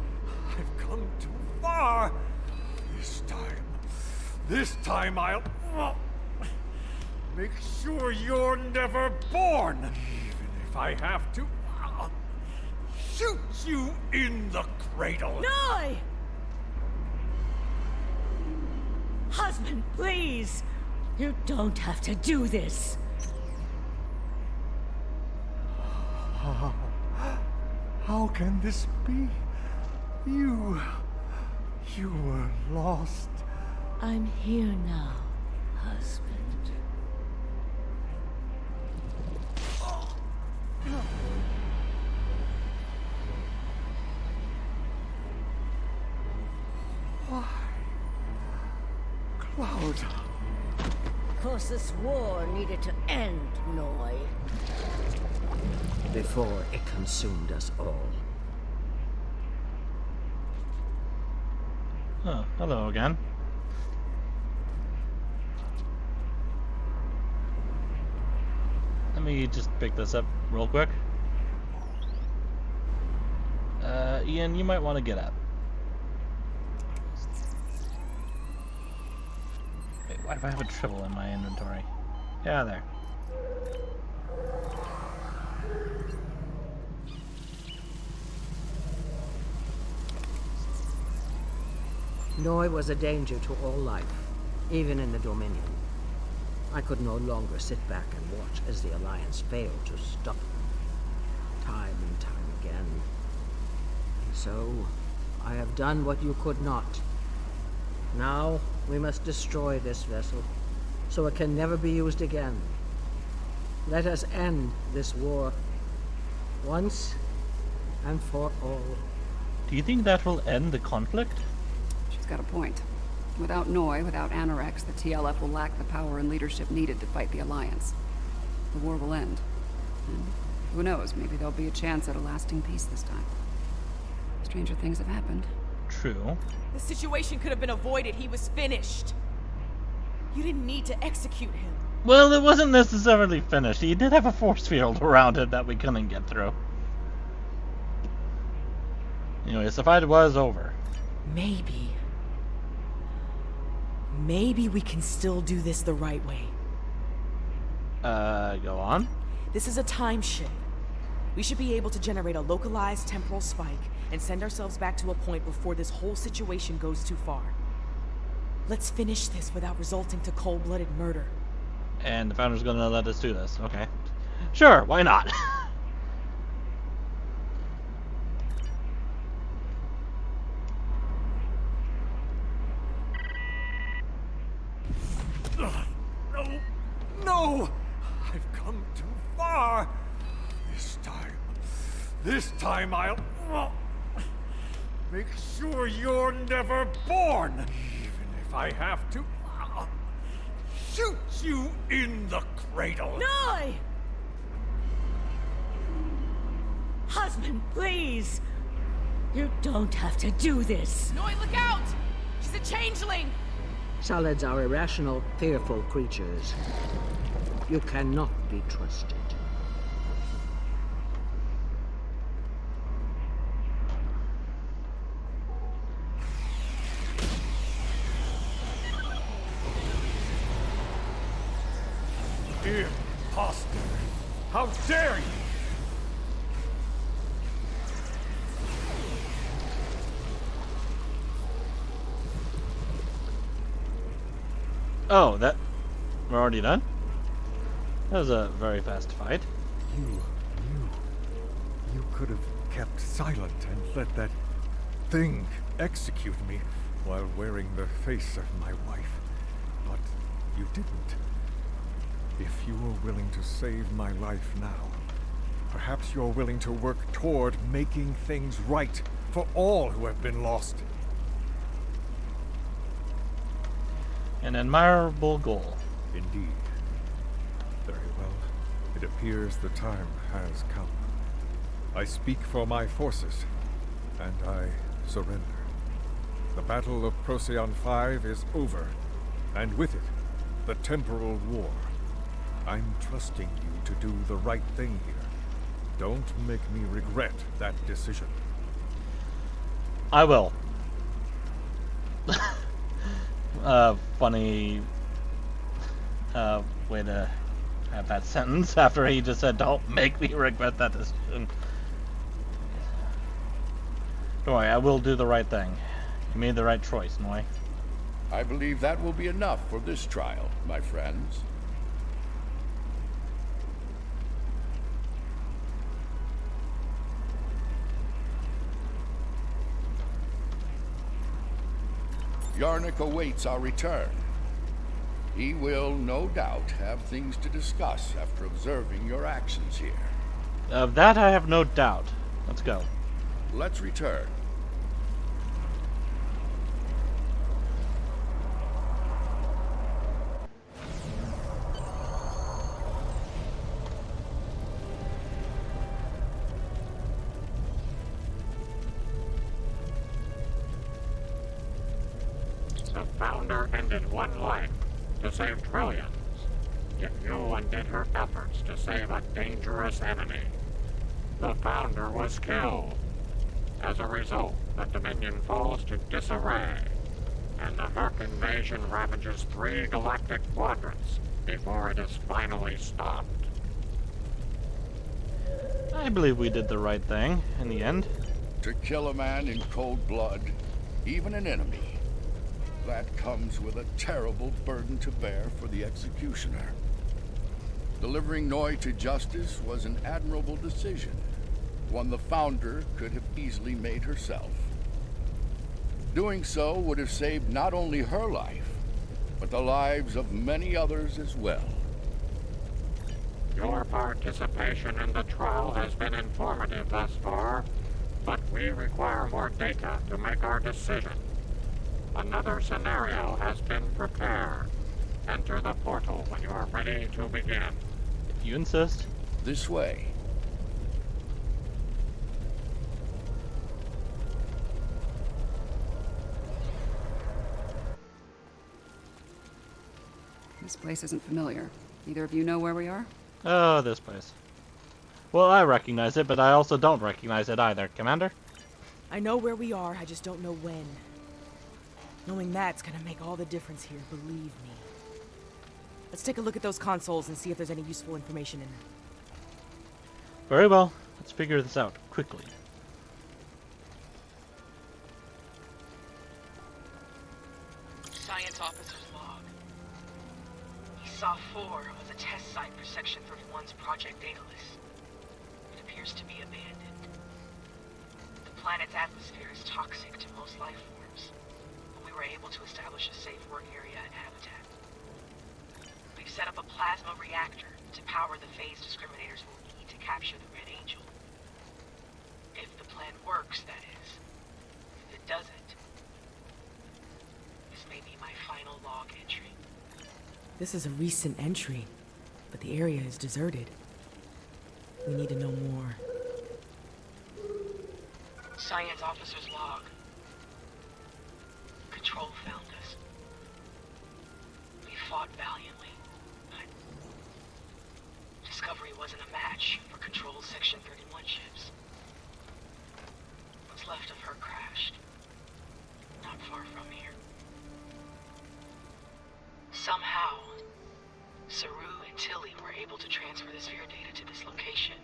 I've come too far! This time I'll make sure you're never born! Even if I have to shoot you in the cradle! No! Husband, please! You don't have to do this! How can this be? You were lost. I'm here now, husband. Why? Cloud. Because this war needed to end, Noi. Before it consumed us all. Oh, hello again. Let me just pick this up real quick. Ian, you might want to get up. Wait, why do I have a triple in my inventory? Yeah, there. Noi was a danger to all life, even in the Dominion. I could no longer sit back and watch as the Alliance failed to stop them, time and time again. So, I have done what you could not. Now, we must destroy this vessel, so it can never be used again. Let us end this war, once and for all. Do you think that will end the conflict? She's got a point. Without Noi, without Anorex, the TLF will lack the power and leadership needed to fight the Alliance. The war will end. And who knows, maybe there'll be a chance at a lasting peace this time. Stranger things have happened. True. The situation could have been avoided. He was finished. You didn't need to execute him. Well, it wasn't necessarily finished. He did have a force field around it that we couldn't get through. Anyways, the fight was over. Maybe we can still do this the right way. Go on. This is a time ship. We should be able to generate a localized temporal spike and send ourselves back to a point before this whole situation goes too far. Let's finish this without resulting to cold-blooded murder. And the Founder's gonna let us do this. Okay. Sure, why not? No! I've come too far! This time I'll make sure you're never born! Even if I have to shoot you in the cradle! Noi! Husband, please! You don't have to do this! Noi, look out! She's a changeling! Solids are irrational, fearful creatures. You cannot be trusted. imposter! How dare you! Oh, we're already done? That was a very fast fight. You could have kept silent and let that thing execute me while wearing the face of my wife. But you didn't. If you are willing to save my life now, perhaps you're willing to work toward making things right for all who have been lost. An admirable goal. Indeed. Very well. It appears the time has come. I speak for my forces, and I surrender. The Battle of Procyon 5 is over, and with it, the temporal war. I'm trusting you to do the right thing here. Don't make me regret that decision. I will. Funny way to have that sentence after he just said, "Don't make me regret that decision." Don't worry, I will do the right thing. You made the right choice, Noi. I believe that will be enough for this trial, my friends. Yarnik awaits our return. He will, no doubt, have things to discuss after observing your actions here. Of that I have no doubt. Let's go. Let's return. The Founder ended one life to save trillions, yet you undid her efforts to save a dangerous enemy. The Founder was killed. As a result, the Dominion falls to disarray, and the Herc invasion ravages 3 galactic quadrants before it is finally stopped. I believe we did the right thing in the end. To kill a man in cold blood, even an enemy, that comes with a terrible burden to bear for the executioner. Delivering Noi to justice was an admirable decision, one the Founder could have easily made herself. Doing so would have saved not only her life, but the lives of many others as well. Your participation in the trial has been informative thus far, but we require more data to make our decision. Another scenario has been prepared. Enter the portal when you are ready to begin. If you insist. This way. This place isn't familiar. Either of you know where we are? Oh, this place. Well, I recognize it, but I also don't recognize it either, Commander. I know where we are, I just don't know when. Knowing that's gonna make all the difference here, believe me. Let's take a look at those consoles and see if there's any useful information in them. Very well. Let's figure this out quickly. Science officer's log. He saw 4 was a test site for Section 31's Project Daedalus. It appears to be abandoned. The planet's atmosphere is toxic to most life forms, but we were able to establish a safe work area and habitat. We've set up a plasma reactor to power the phase discriminators will need to capture the Red Angel. If the plan works, that is. If it doesn't, this may be my final log entry. This is a recent entry, but the area is deserted. We need to know more. Science officer's log. Control found us. We fought valiantly, but Discovery wasn't a match for Control's Section 31 ships. What's left of her crashed, not far from here. Somehow, Saru and Tilly were able to transfer the sphere data to this location.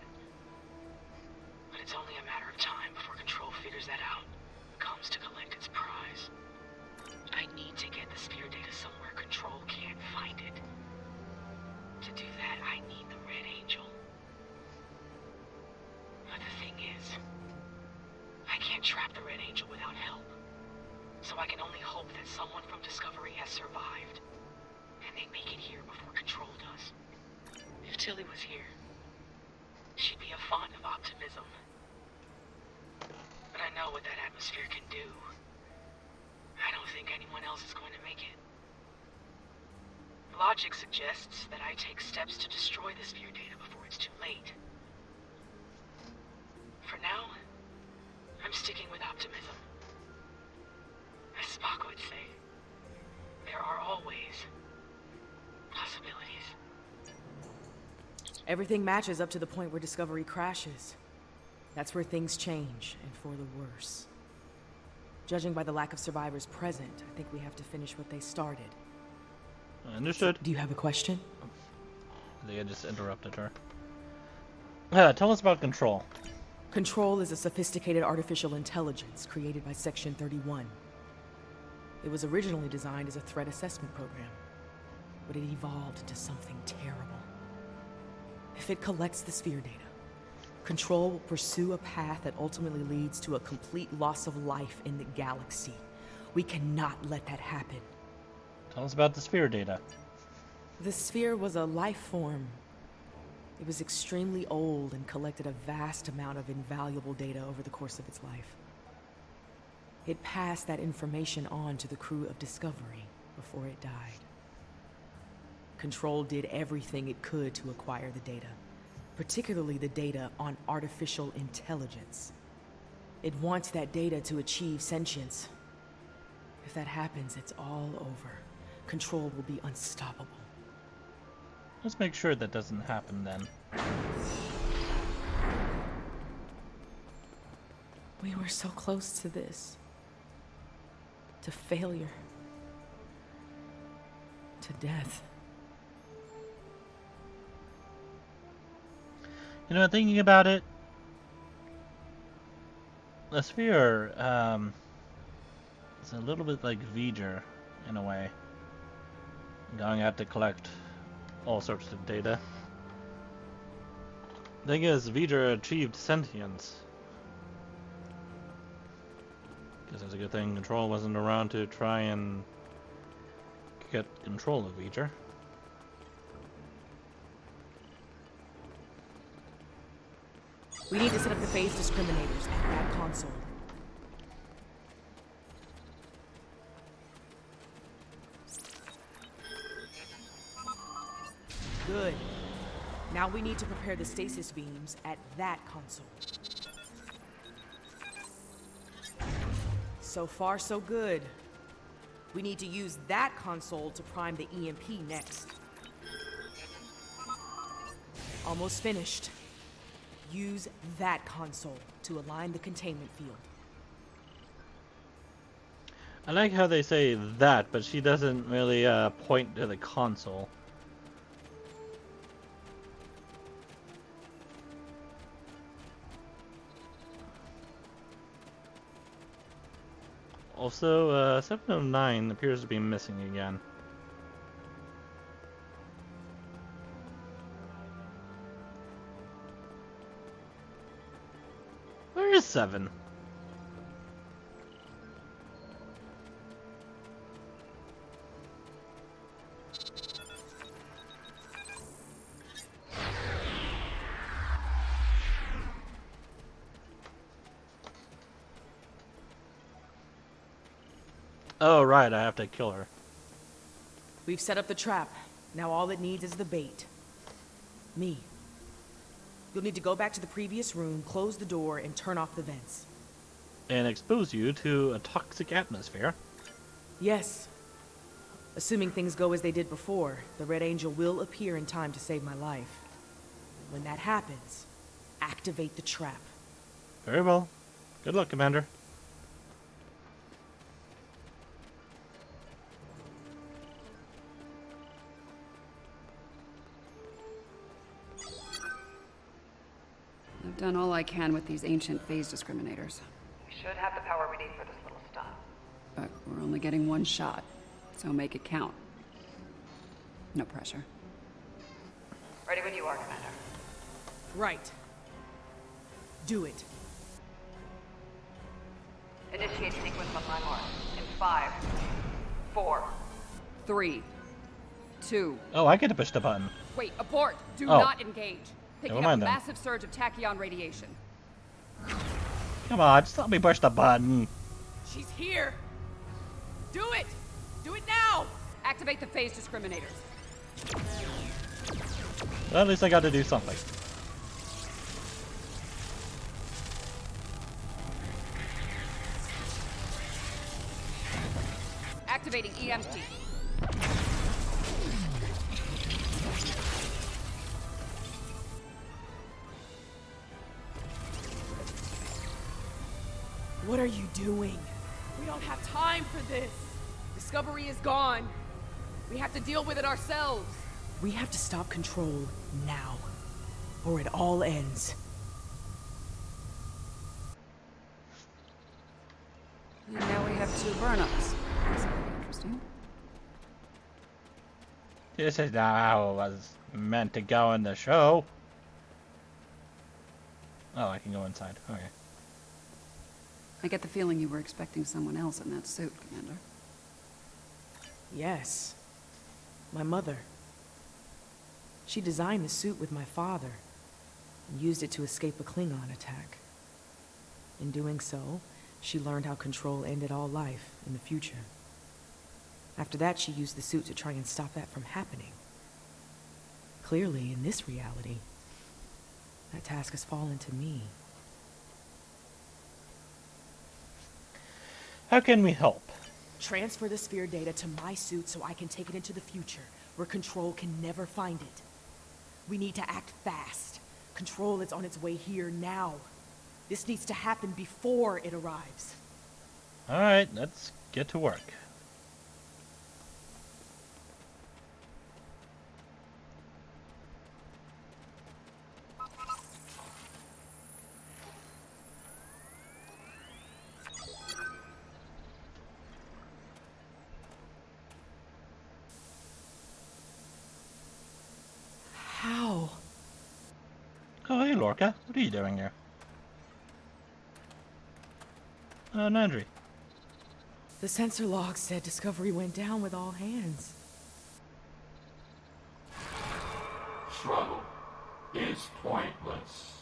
But it's only a matter of time before Control figures that out, comes to collect its prize. I need to get the sphere data somewhere Control can't find it. To do that, I need the Red Angel. But the thing is, I can't trap the Red Angel without help. So I can only hope that someone from Discovery has survived, and they make it here before Control does. If Tilly was here, she'd be a font of optimism. But I know what that atmosphere can do. I don't think anyone else is going to make it. Logic suggests that I take steps to destroy the sphere data before it's too late. For now, I'm sticking with optimism. As Spock would say, there are always possibilities. Everything matches up to the point where Discovery crashes. That's where things change, and for the worse. Judging by the lack of survivors present, I think we have to finish what they started. Understood. Do you have a question? I think I just interrupted her. Tell us about Control. Control is a sophisticated artificial intelligence created by Section 31. It was originally designed as a threat assessment program, but it evolved into something terrible. If it collects the sphere data, Control will pursue a path that ultimately leads to a complete loss of life in the galaxy. We cannot let that happen. Tell us about the sphere data. The sphere was a life form. It was extremely old and collected a vast amount of invaluable data over the course of its life. It passed that information on to the crew of Discovery before it died. Control did everything it could to acquire the data, particularly the data on artificial intelligence. It wants that data to achieve sentience. If that happens, it's all over. Control will be unstoppable. Let's make sure that doesn't happen then. We were so close to this. To failure. To death. You know, thinking about it, the sphere is a little bit like V'ger in a way. Going out to collect all sorts of data. Thing is, V'ger achieved sentience. Guess that's a good thing Control wasn't around to try and get control of V'ger. We need to set up the phase discriminators at that console. Good. Now we need to prepare the stasis beams at that console. So far, so good. We need to use that console to prime the EMP next. Almost finished. Use that console to align the containment field. I like how they say that, but she doesn't really point to the console. Also, 709 appears to be missing again. Where is 7? Oh, right, I have to kill her. We've set up the trap. Now all it needs is the bait. Me. You'll need to go back to the previous room, close the door, and turn off the vents. And expose you to a toxic atmosphere. Yes. Assuming things go as they did before, the Red Angel will appear in time to save my life. When that happens, activate the trap. Very well. Good luck, Commander. I've done all I can with these ancient phase discriminators. We should have the power we need for this little stuff. But we're only getting one shot, so make it count. No pressure. Ready when you are, Commander. Right. Do it. Initiate sequence on my mark. In 5, 4, 3, 2. Oh, I get to push the button. Wait, abort! Do Oh. not engage. Picking Never up a mind then. massive surge of tachyon radiation. Come on, just let me push the button. She's here! Do it! Do it now! Activate the phase discriminators. Well, at least I got to do something. Activating EMP. What are you doing? We don't have time for this. Discovery is gone. We have to deal with it ourselves. We have to stop Control now, or it all ends. And now we have 2 Byrnjolfs. This will be interesting. This is not how it was meant to go in the show. Oh, I can go inside. Okay. I get the feeling you were expecting someone else in that suit, Commander. Yes. My mother. She designed the suit with my father and used it to escape a Klingon attack. In doing so, she learned how Control ended all life in the future. After that, she used the suit to try and stop that from happening. Clearly, in this reality, that task has fallen to me. How can we help? Transfer the sphere data to my suit so I can take it into the future, where Control can never find it. We need to act fast. Control is on its way here now. This needs to happen before it arrives. Alright, let's get to work. How? Oh, hey, Lorca. What are you doing here? Nandri. The sensor log said Discovery went down with all hands. Struggle is pointless.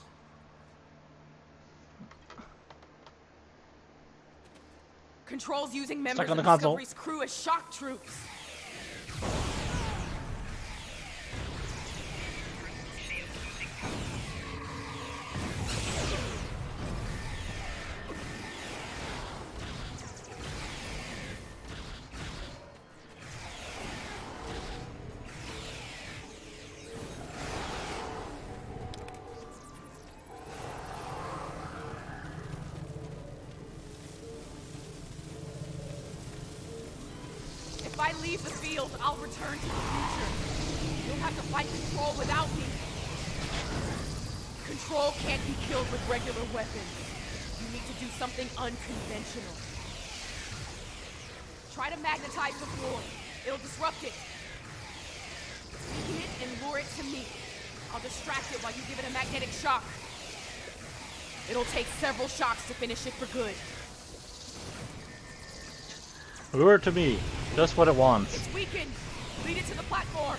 Control's using members Stuck on of the console. Discovery's crew as shock troops. If I leave the field, I'll return to the future. You'll have to fight Control without me. Control can't be killed with regular weapons. You need to do something unconventional. Try to magnetize the floor. It'll disrupt it. Weaken it and lure it to me. I'll distract it while you give it a magnetic shock. It'll take several shocks to finish it for good. Lure it to me. Just what it wants. It's weakened. Lead it to the platform.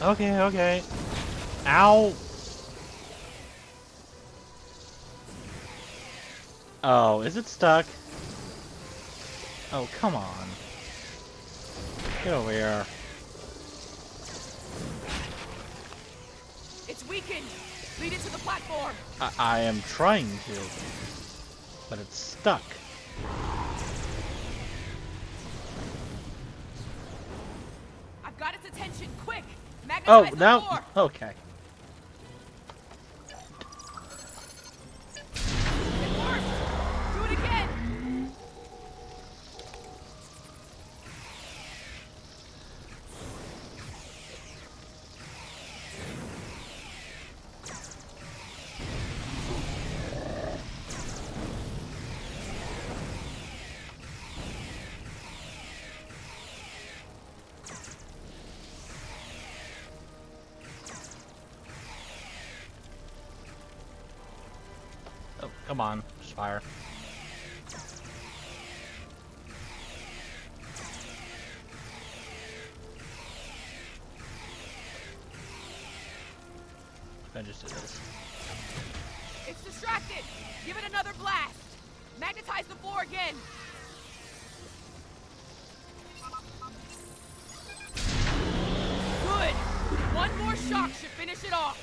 Okay, okay. Ow! Oh, is it stuck? Oh, come on. Get over here. It's weakened. Lead it to the platform. I am trying to, but it's stuck. I've got its attention. Quick! Oh, Magnetize the now. floor. Okay. It worked. Do it again. Come on, just fire. I just did this. It's distracted! Give it another blast! Magnetize the floor again! Good! One more shock should finish it off!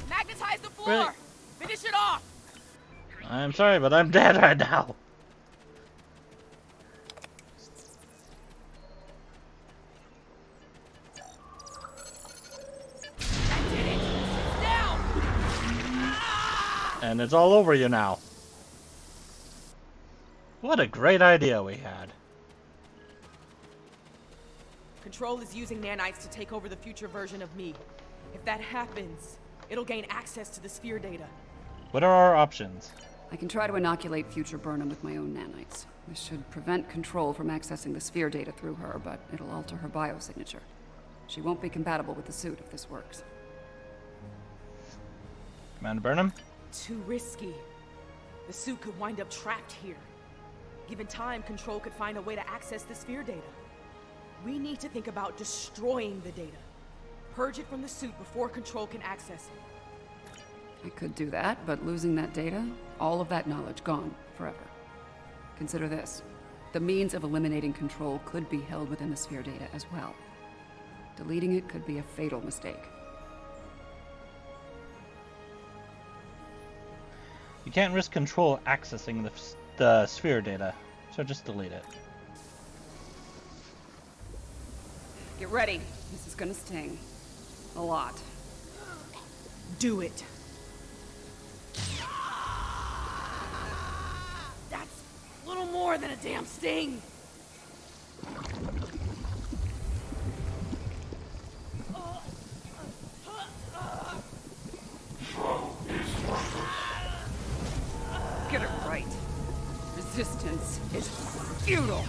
Magnetize the floor! Really? Finish it off! I'm sorry, but I'm dead right now. That did it! It's down! And it's all over you now. What a great idea we had. Control is using nanites to take over the future version of me. If that happens, it'll gain access to the sphere data. What are our options? I can try to inoculate future Byrnjolf with my own nanites. This should prevent Control from accessing the sphere data through her, but it'll alter her biosignature. She won't be compatible with the suit if this works. Commander Burnham? Too risky. The suit could wind up trapped here. Given time, Control could find a way to access the sphere data. We need to think about destroying the data. Purge it from the suit before Control can access it. I could do that, but losing that data, all of that knowledge gone forever. Consider this. The means of eliminating Control could be held within the sphere data as well. Deleting it could be a fatal mistake. You can't risk Control accessing the sphere data, so just delete it. Get ready. This is gonna sting. A lot. Do it. That's a little more than a damn sting. Get it right. Resistance is futile.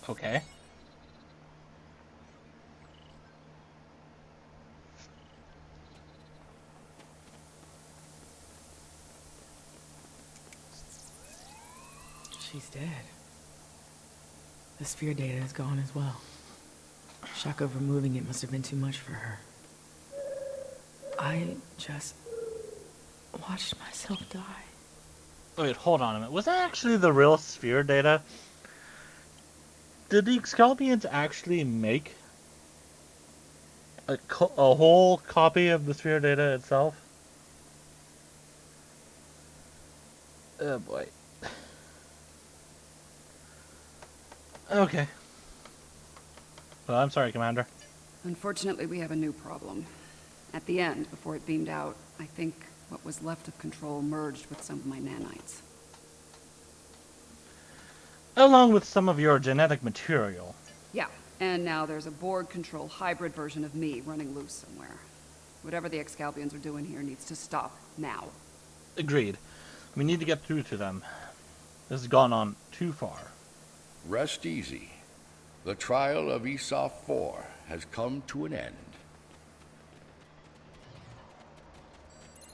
Okay. She's dead. The sphere data is gone as well. Shock of removing it must have been too much for her. I just watched myself die. Wait, hold on a minute. Was that actually the real sphere data? Did the Excalbians actually make a whole copy of the sphere data itself? Oh boy. Okay. Well, I'm sorry, Commander. Unfortunately, we have a new problem. At the end, before it beamed out, I think what was left of Control merged with some of my nanites. Along with some of your genetic material. Yeah, and now there's a Borg Control hybrid version of me running loose somewhere. Whatever the Excalbians are doing here needs to stop now. Agreed. We need to get through to them. This has gone on too far. Rest easy. The trial of Esau 4 has come to an end.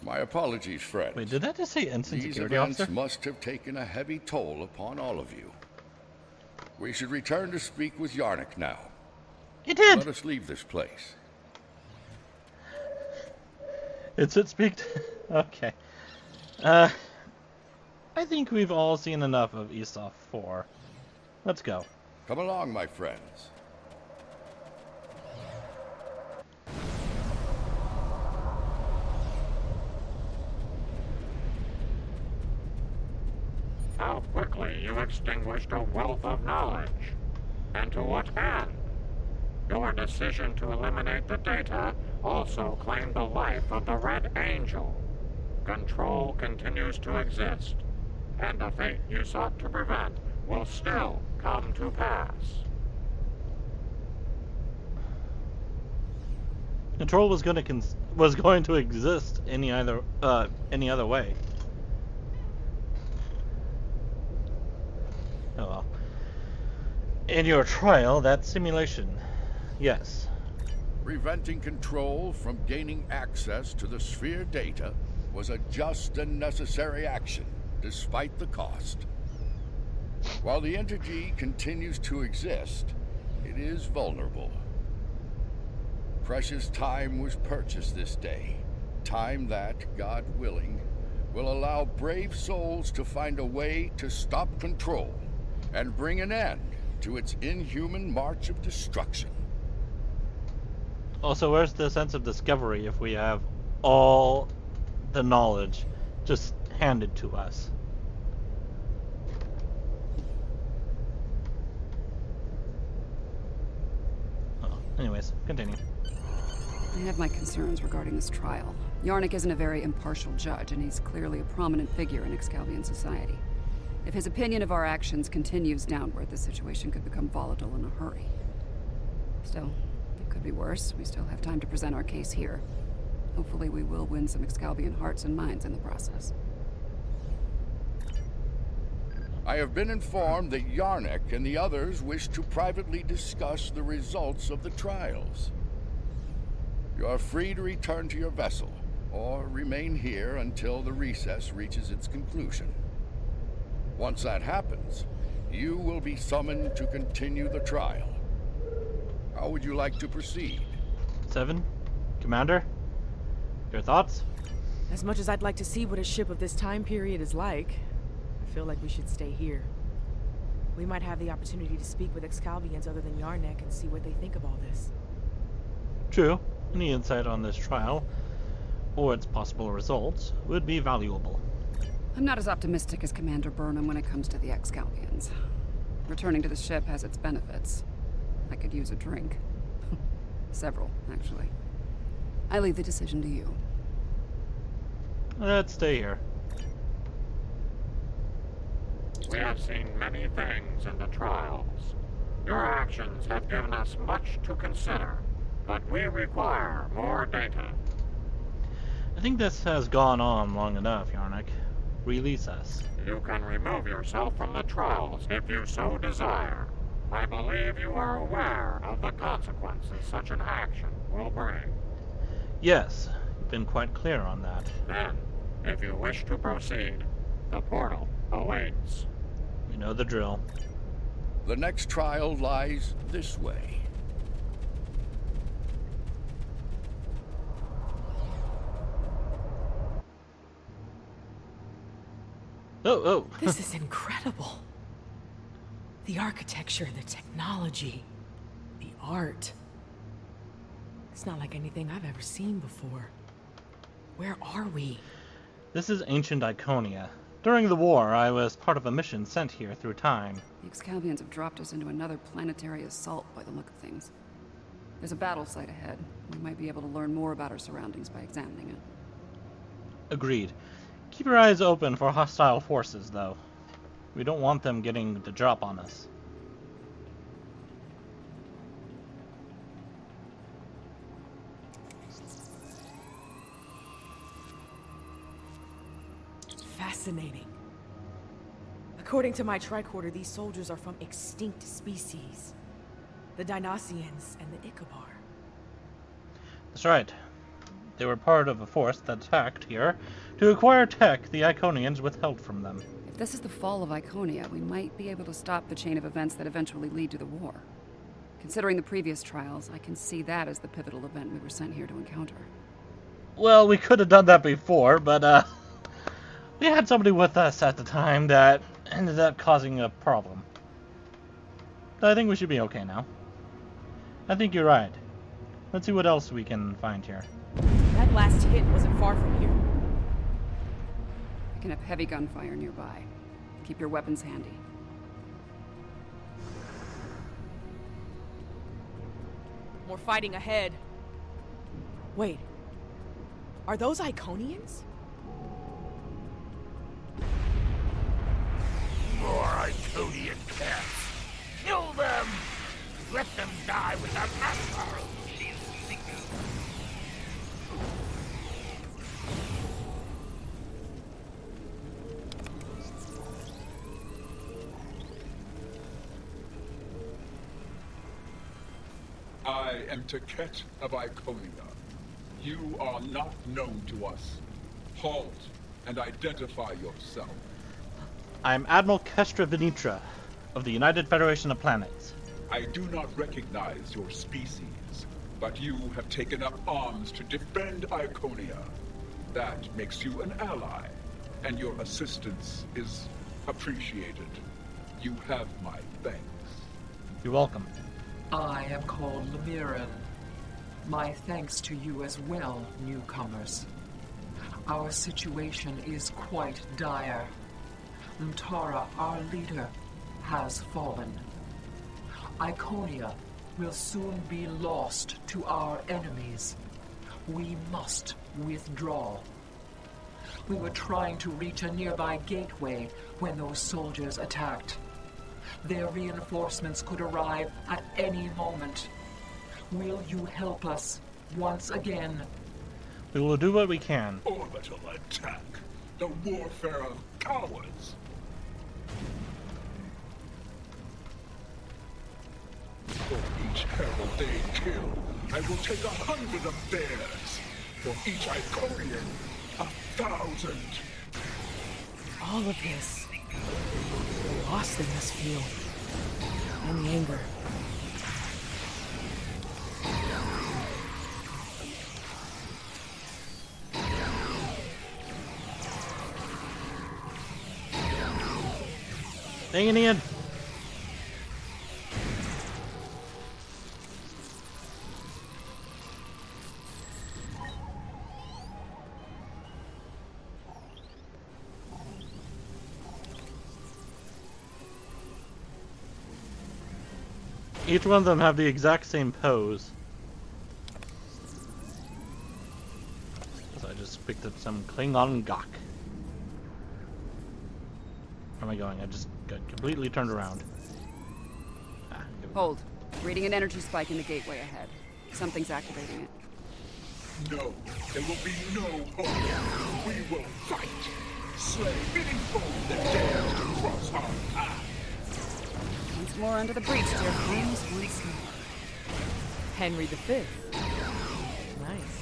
My apologies, friends. Wait, did that just say ensign These security events officer? must have taken a heavy toll upon all of you. We should return to speak with Yarnik now. It did! Let us leave this place. It's it speak. Okay. I think we've all seen enough of Esau 4. Let's go. Come along, my friends. How quickly you extinguished a wealth of knowledge. And to what end? Your decision to eliminate the data also claimed the life of the Red Angel. Control continues to exist, and the fate you sought to prevent will still come to pass. Control was going to exist any other way. Oh well. In your trial, that simulation, yes. Preventing Control from gaining access to the sphere data was a just and necessary action, despite the cost. While the entity continues to exist, it is vulnerable. Precious time was purchased this day. Time that, God willing, will allow brave souls to find a way to stop Control and bring an end to its inhuman march of destruction. Also, where's the sense of discovery if we have all the knowledge just handed to us? Oh, anyways, continue. I have my concerns regarding this trial. Yarnik isn't a very impartial judge, and he's clearly a prominent figure in Excalbian society. If his opinion of our actions continues downward, the situation could become volatile in a hurry. Still, it could be worse. We still have time to present our case here. Hopefully we will win some Excalbian hearts and minds in the process. I have been informed that Yarnik and the others wish to privately discuss the results of the trials. You are free to return to your vessel, or remain here until the recess reaches its conclusion. Once that happens, you will be summoned to continue the trial. How would you like to proceed? 7? Commander? Your thoughts? As much as I'd like to see what a ship of this time period is like, I feel like we should stay here. We might have the opportunity to speak with Excalbians other than Yarnik and see what they think of all this. True. Any insight on this trial, or its possible results, would be valuable. I'm not as optimistic as Commander Burnham when it comes to the Excalbians. Returning to the ship has its benefits. I could use a drink. Several, actually. I leave the decision to you. Let's stay here. We have seen many things in the trials. Your actions have given us much to consider, but we require more data. I think this has gone on long enough, Yarnik. Release us. You can remove yourself from the trials if you so desire. I believe you are aware of the consequences such an action will bring. Yes, you've been quite clear on that. Then, if you wish to proceed, the portal awaits. You know the drill. The next trial lies this way. Oh. This is incredible. The architecture, the technology, the art. It's not like anything I've ever seen before. Where are we? This is ancient Iconia. During the war, I was part of a mission sent here through time. The Excalbians have dropped us into another planetary assault by the look of things. There's a battle site ahead. We might be able to learn more about our surroundings by examining it. Agreed. Keep your eyes open for hostile forces, though. We don't want them getting the drop on us. Fascinating. According to my tricorder, these soldiers are from extinct species. The Dynasians and the Ickabar. That's right. They were part of a force that attacked here to acquire tech the Iconians withheld from them. If this is the fall of Iconia, we might be able to stop the chain of events that eventually lead to the war. Considering the previous trials, I can see that as the pivotal event we were sent here to encounter. Well, we could have done that before, but we had somebody with us at the time that ended up causing a problem. But I think we should be okay now. I think you're right. Let's see what else we can find here. That last hit wasn't far from here. Picking up heavy gunfire nearby. Keep your weapons handy. More fighting ahead. Wait. Are those Iconians? More Iconian cats. Kill them! Let them die with their master! I am Taket of Iconia. You are not known to us. Halt and identify yourself. I'm Admiral Kestra Venitra of the United Federation of Planets. I do not recognize your species, but you have taken up arms to defend Iconia. That makes you an ally, and your assistance is appreciated. You have my thanks. You're welcome. I am called Lemiran. My thanks to you as well, newcomers. Our situation is quite dire. Mtara, our leader, has fallen. Iconia will soon be lost to our enemies. We must withdraw. We were trying to reach a nearby gateway when those soldiers attacked. Their reinforcements could arrive at any moment. Will you help us once again? We will do what we can. Orbital attack. The warfare of cowards. For each herald they kill, I will take 100 of theirs. For each Iconian, 1,000. All of this. The loss they must feel. And the anger. Hanging in. Each one of them have the exact same pose. So I just picked up some Klingon Gok. Where am I going? I just got completely turned around. Hold. Reading an energy spike in the gateway ahead. Something's activating it. No, there will be no hope. We will fight. Slay any foe that dares to cross our path. Once more under the breach, dear friends. Once more. Henry V. Nice.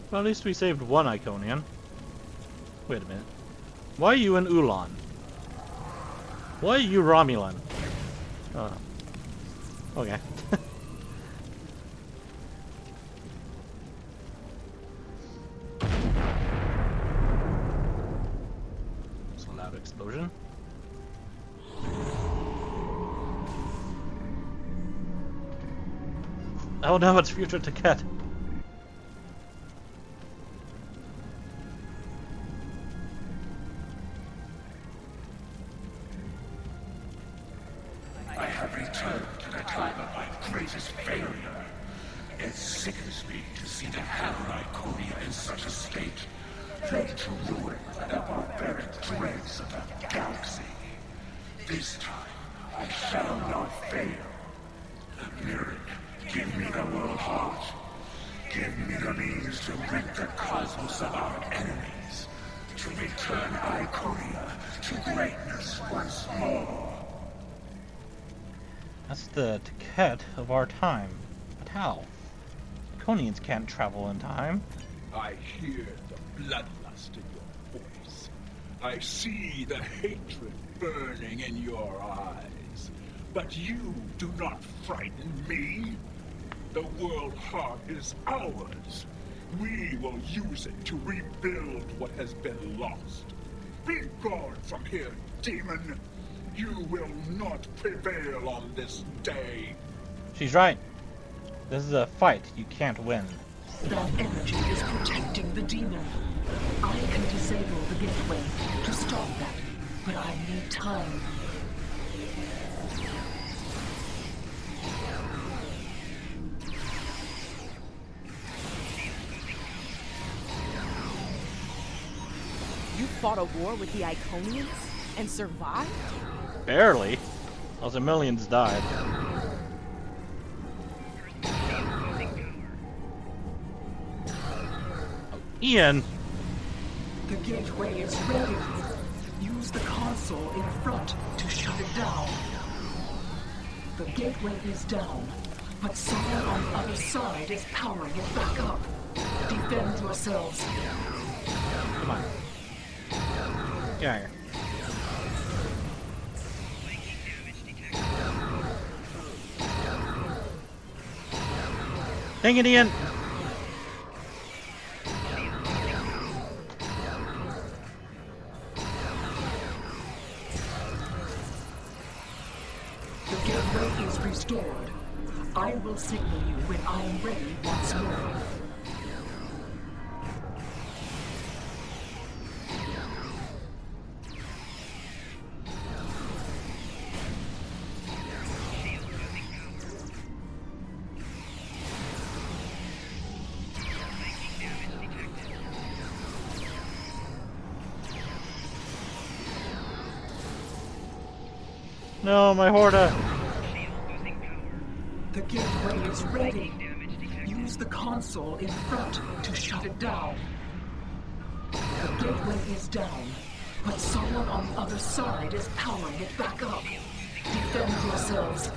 Well, at least we saved one Iconian. Wait a minute. Why are you an Ulan? Why are you Romulan? Oh. Okay. It's a loud explosion. Oh no, it's future Taket. I have returned to the time of my greatest failure. It sickens me to see the Hammer Iconia in such a state. Fell to ruin by the barbaric dregs of the galaxy. This time, I shall not fail. Lyric, give me the world heart. Give me the means to rid the cosmos of our enemies. To return Iconia to greatness once more. That's the ticket of our time. But how? Iconians can't travel in time. I hear the bloodlust in your voice. I see the hatred burning in your eyes. But you do not frighten me. The world heart is ours. We will use it to rebuild what has been lost. Be gone from here, demon. You will not prevail on this day. She's right. This is a fight you can't win. That energy is protecting the demon. I can disable the gateway to stop that, but I need time. You fought a war with the Iconians and survived? Barely. Also, millions died. Ian! The gateway is ready. Use the console in front to shut it down. The gateway is down, but someone on the other side is powering it back up. Defend yourselves. Come on. Get out of here. Dang it, Ian! The gateway is restored. I will signal you when I am ready once more. No, my Horda! The gateway is ready. Use the console in front to shut it down. The gateway is down, but someone on the other side is powering it back up. Defend yourselves.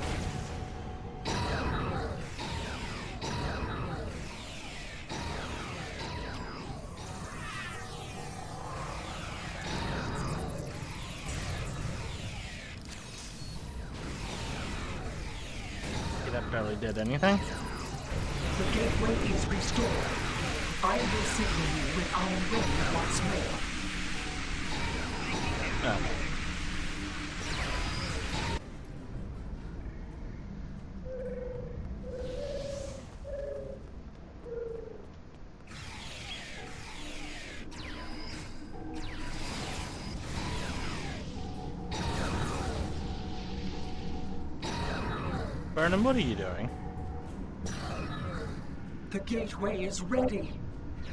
That barely did anything. The gateway is restored. I will signal you when I am ready once more. Oh. Byrnjolf, what are you doing? The gateway is ready.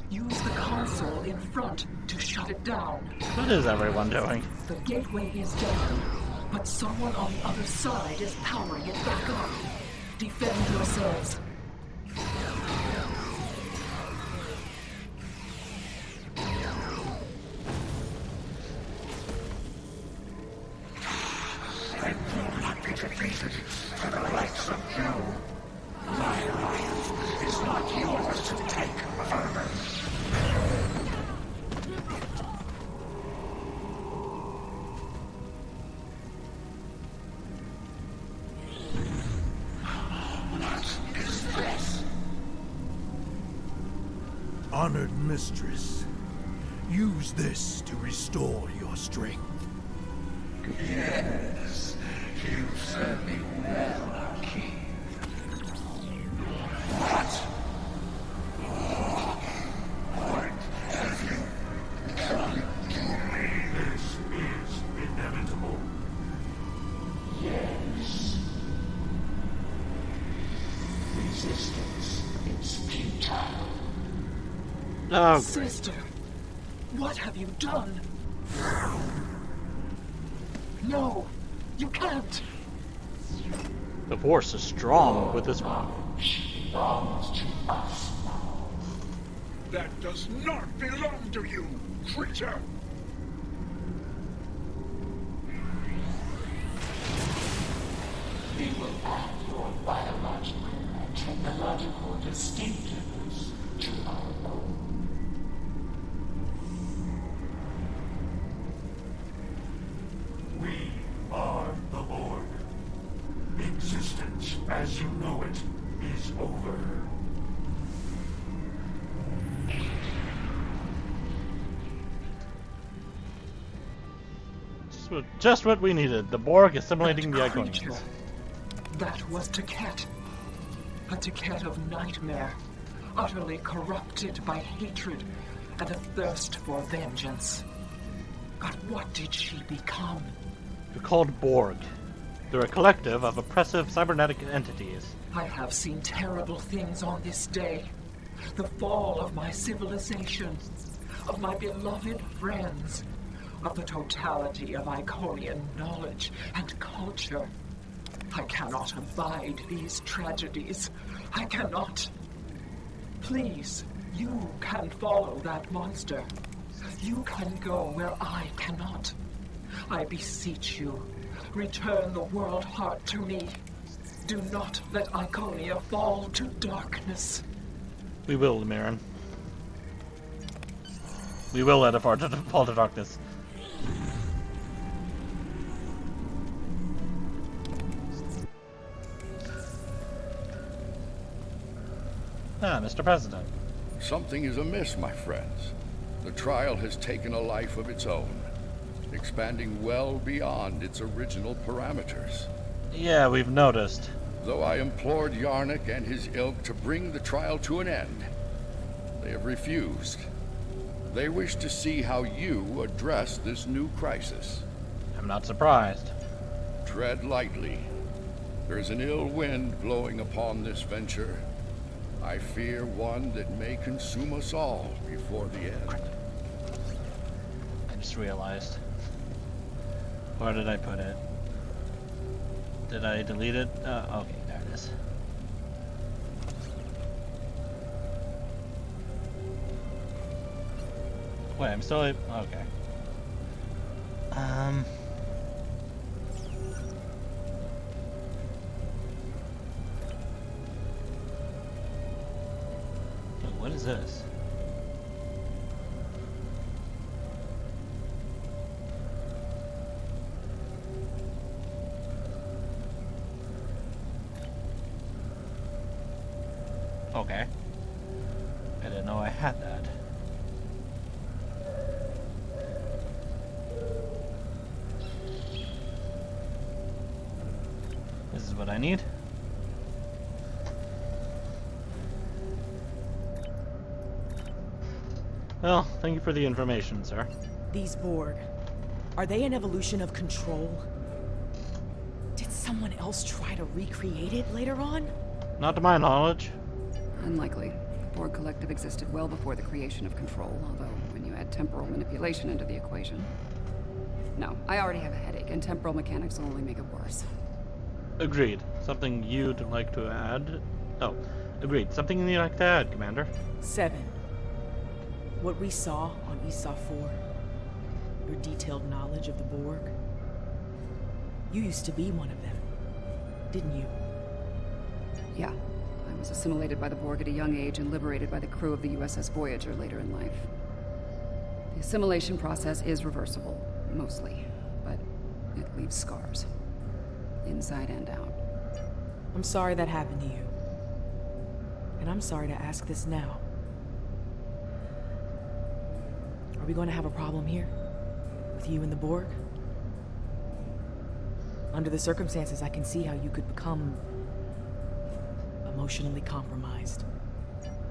Use the console in front to shut it down. What is everyone doing? The gateway is down, but someone on the other side is powering it back up. Defend yourselves. I will not be defeated for the likes of you. My life is not yours to take further. What is this? Honored mistress, use this to restore your strength. Yes, you serve me well, King. What? What have you done to me? This is inevitable. Yes. Resistance is futile. Oh, Sister, What have you done? No, you can't. The Force is strong with this one. That does not belong to you, creature! We will add your biological and technological distinctiveness to our own. We are the Borg. Existence as you know it is over. Just what we needed. The Borg assimilating the Iconians. That was Taket. A Taket of nightmare, utterly corrupted by hatred and a thirst for vengeance. But what did she become? They're called Borg. They're a collective of oppressive cybernetic entities. I have seen terrible things on this day. The fall of my civilization, of my beloved friends, of the totality of Iconian knowledge and culture. I cannot abide these tragedies. I cannot. Please, you can follow that monster. You can go where I cannot. I beseech you, return the world heart to me. Do not let Iconia fall to darkness. We will, Lemiran. We will let it fall to darkness. Ah, Mr. President. Something is amiss, my friends. The trial has taken a life of its own, expanding well beyond its original parameters. Yeah, we've noticed. Though I implored Yarnik and his ilk to bring the trial to an end, they have refused. They wish to see how you address this new crisis. I'm not surprised. Tread lightly. There's an ill wind blowing upon this venture. I fear one that may consume us all before the end. I just realized. Where did I put it? Did I delete it? Okay, there it is. Wait, I'm still... Okay. What is this? Okay. I didn't know I had that. This is what I need. Well, thank you for the information, sir. These Borg, are they an evolution of control? Did someone else try to recreate it later on? Not to my knowledge. Unlikely. The Borg Collective existed well before the creation of Control, although when you add temporal manipulation into the equation... No, I already have a headache, and temporal mechanics will only make it worse. Agreed. Something you'd like to add? Oh, agreed. Something you'd like to add, Commander? 7. What we saw on Esau 4, your detailed knowledge of the Borg. You used to be one of them, didn't you? Yeah. I was assimilated by the Borg at a young age and liberated by the crew of the USS Voyager later in life. The assimilation process is reversible, mostly, but it leaves scars. Inside and out. I'm sorry that happened to you. And I'm sorry to ask this now. Are we going to have a problem here? With you and the Borg? Under the circumstances, I can see how you could become... emotionally compromised.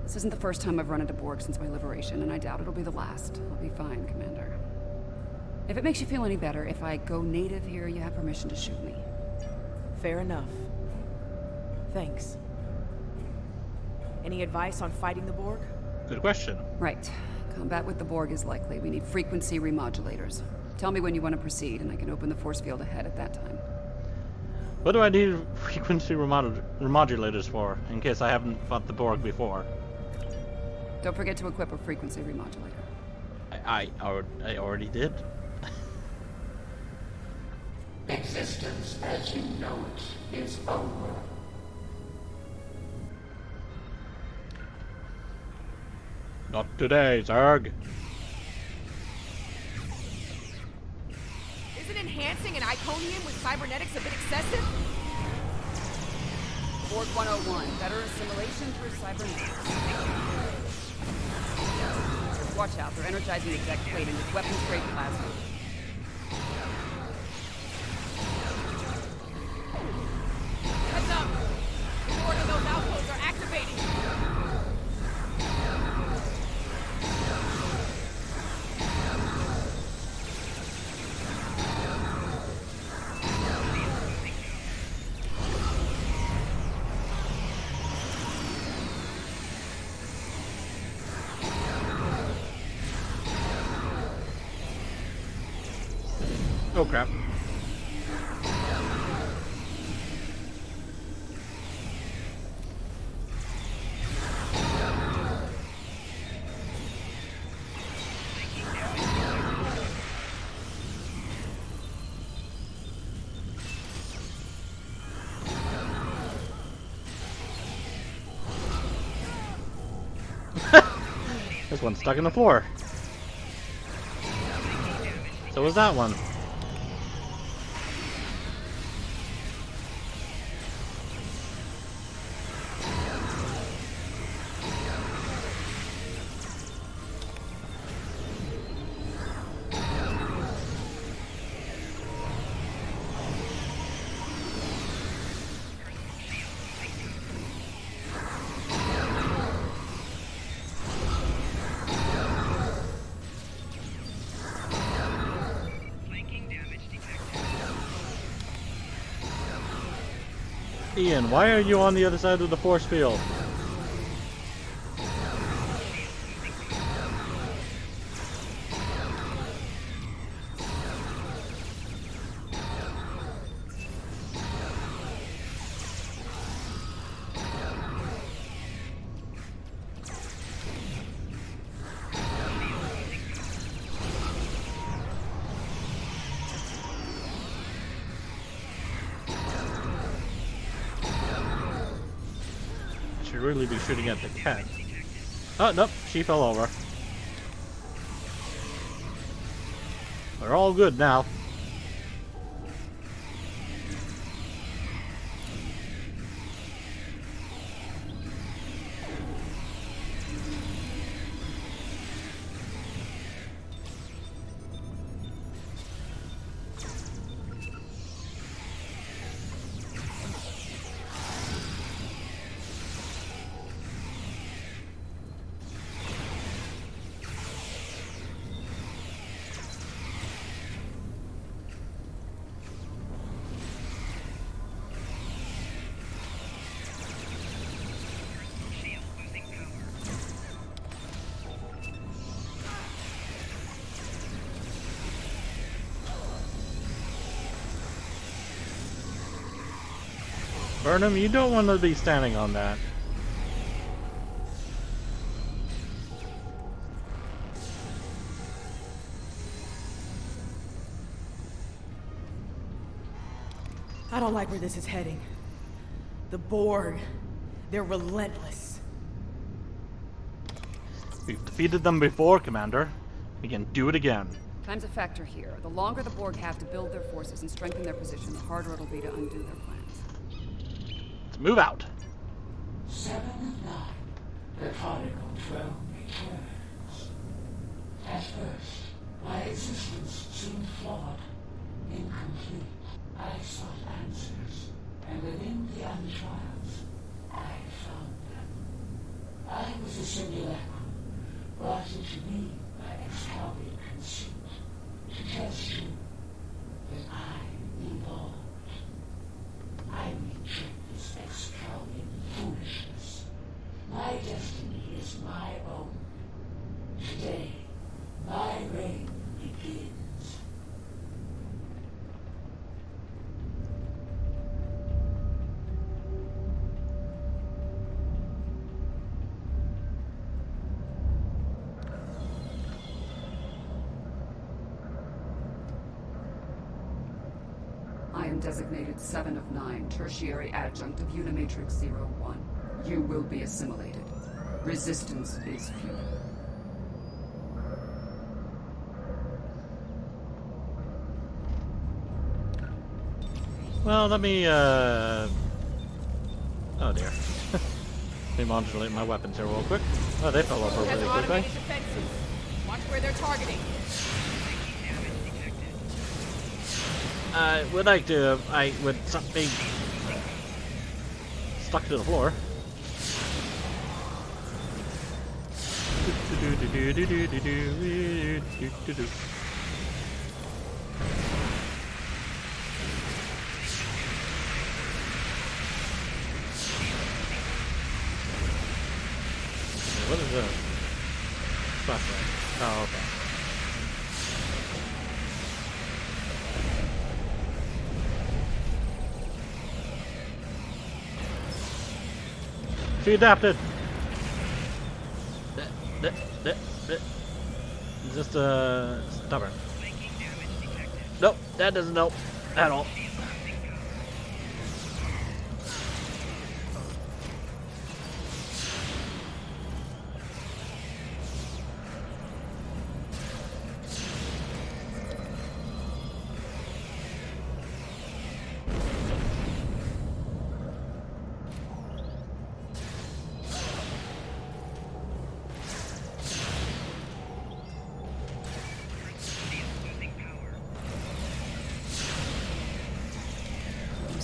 This isn't the first time I've run into Borg since my liberation, and I doubt it'll be the last. I'll be fine, Commander. If it makes you feel any better, if I go native here, you have permission to shoot me. Fair enough. Thanks. Any advice on fighting the Borg? Good question. Right. Combat with the Borg is likely. We need frequency remodulators. Tell me when you want to proceed, and I can open the force field ahead at that time. What do I need frequency remodulators for, in case I haven't fought the Borg before? Don't forget to equip a frequency remodulator. I already did. Existence as you know it is over. Not today, Zerg. Isn't enhancing an Iconium with cybernetics a bit excessive? Borg 101, better assimilation through cybernetics. Watch out, they're energizing the deck plating with weapons-grade plasma. Heads up! More of those outposts are activating! Oh crap. This one's stuck in the floor. So was that one. Ian, why are you on the other side of the force field? Should really be shooting at the cat. Oh, nope, she fell over. We're all good now. Burnham, you don't want to be standing on that. I don't like where this is heading. The Borg, they're relentless. We've defeated them before, Commander. We can do it again. Time's a factor here. The longer the Borg have to build their forces and strengthen their position, the harder it'll be to undo their plans. Let's move out. 7 of 9. The conical throne returns. At first, my existence seemed flawed, incomplete. I sought answers, and within the untrials, I found them. I was a simulacrum, brought into being by Excalibur conceit, to test you that I evolved. I reject this Excalibur foolishness. My destiny is my own. Today, and designated 7 of 9, tertiary adjunct of Unimatrix 01. You will be assimilated. Resistance is futile. Well, let me, oh dear. Let me modulate my weapons here real quick. Oh, they fell over really quickly. Watch where they're targeting. I would like to, I would be stuck to the floor. What is this? Flashlight. Oh, okay. She adapted. Just stubborn. Nope, that doesn't help at all.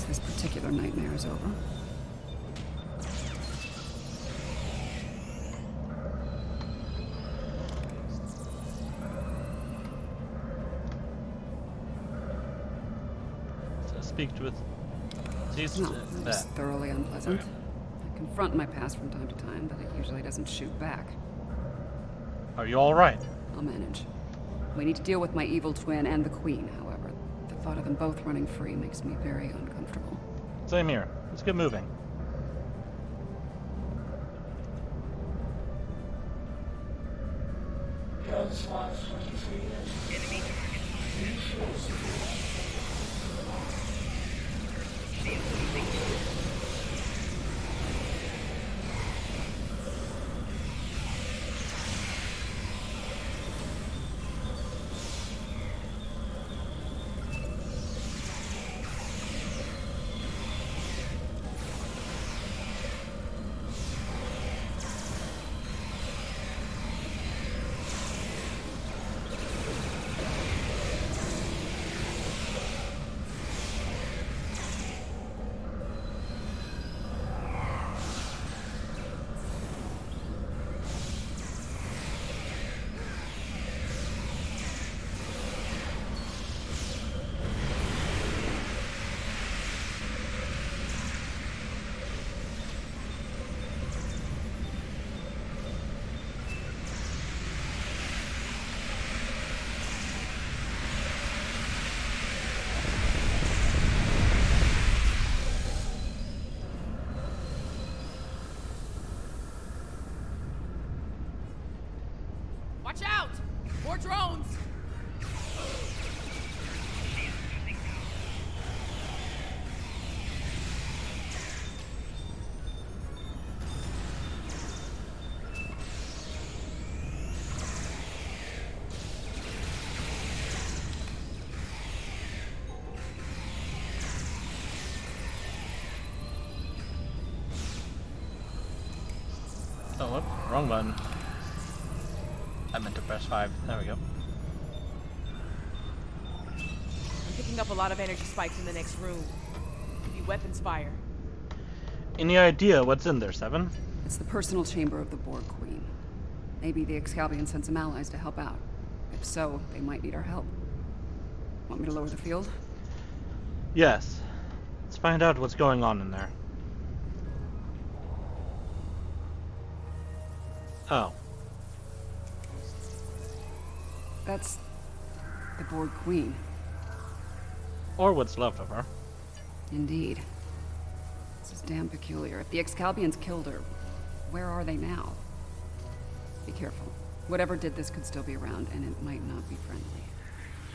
This particular nightmare is over. Speak with these. No, it's thoroughly unpleasant. I confront my past from time to time, but it usually doesn't shoot back. Are you all right? I'll manage. We need to deal with my evil twin and the Queen, however. The thought of them both running free makes me very uncomfortable. Same here. Let's get moving. Watch out! More drones! Oh, whoop, wrong button. I meant to press 5. There we go. I'm picking up a lot of energy spikes in the next room. Could be weapons fire. Any idea what's in there, 7? It's the personal chamber of the Borg Queen. Maybe the Excalbion sent some allies to help out. If so, they might need our help. Want me to lower the field? Yes. Let's find out what's going on in there. Oh. That's the Borg Queen. Or what's left of her. Indeed. This is damn peculiar. If the Excalbions killed her, where are they now? Be careful. Whatever did this could still be around, and it might not be friendly.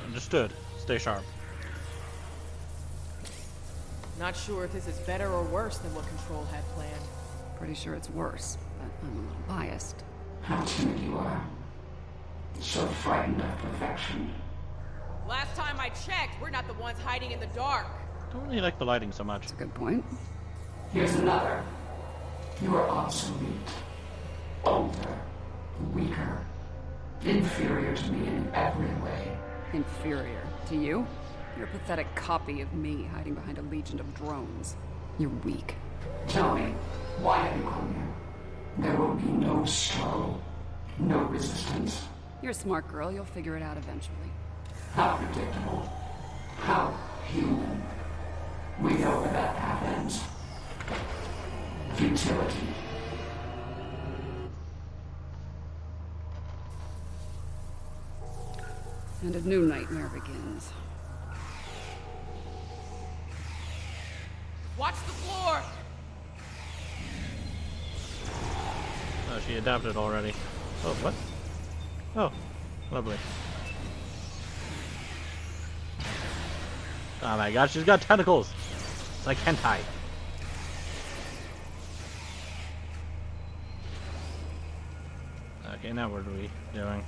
Understood. Stay sharp. Not sure if this is better or worse than what Control had planned. Pretty sure it's worse, but I'm a little biased. How timid you are. So frightened of perfection. Last time I checked, we're not the ones hiding in the dark. Don't really like the lighting so much. That's a good point. Here's another. You are obsolete. Older. Weaker. Inferior to me in every way. Inferior to you? You're a pathetic copy of me hiding behind a legion of drones. You're weak. Tell me, why have you come here? There will be no struggle. No resistance. You're a smart girl. You'll figure it out eventually. How predictable. How human. We know where that path ends. Futility. And a new nightmare begins. Watch the floor! Oh, she adapted already. Oh, what? Oh, lovely. Oh my god, she's got tentacles! It's like hentai. Okay, now what are we doing?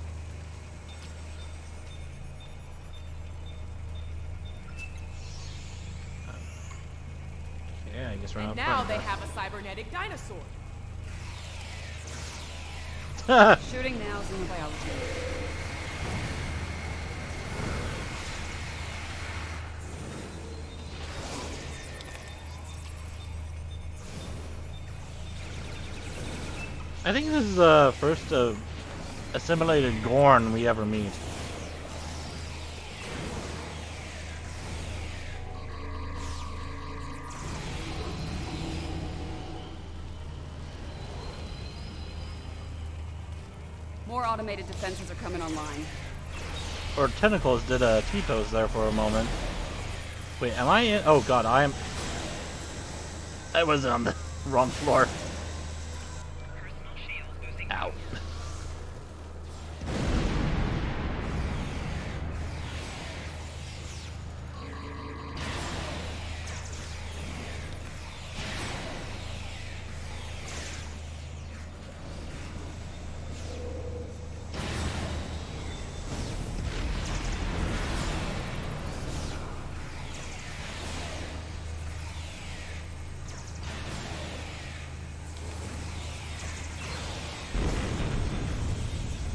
Yeah, I guess we're And not now playing they that. have a cybernetic dinosaur. Shooting now is in the biology. I think this is the first assimilated Gorn we ever meet. More automated defenses are coming online. Or Tentacles did a T-pose there for a moment. Wait, am I in? Oh god, I was on the wrong floor. Ow.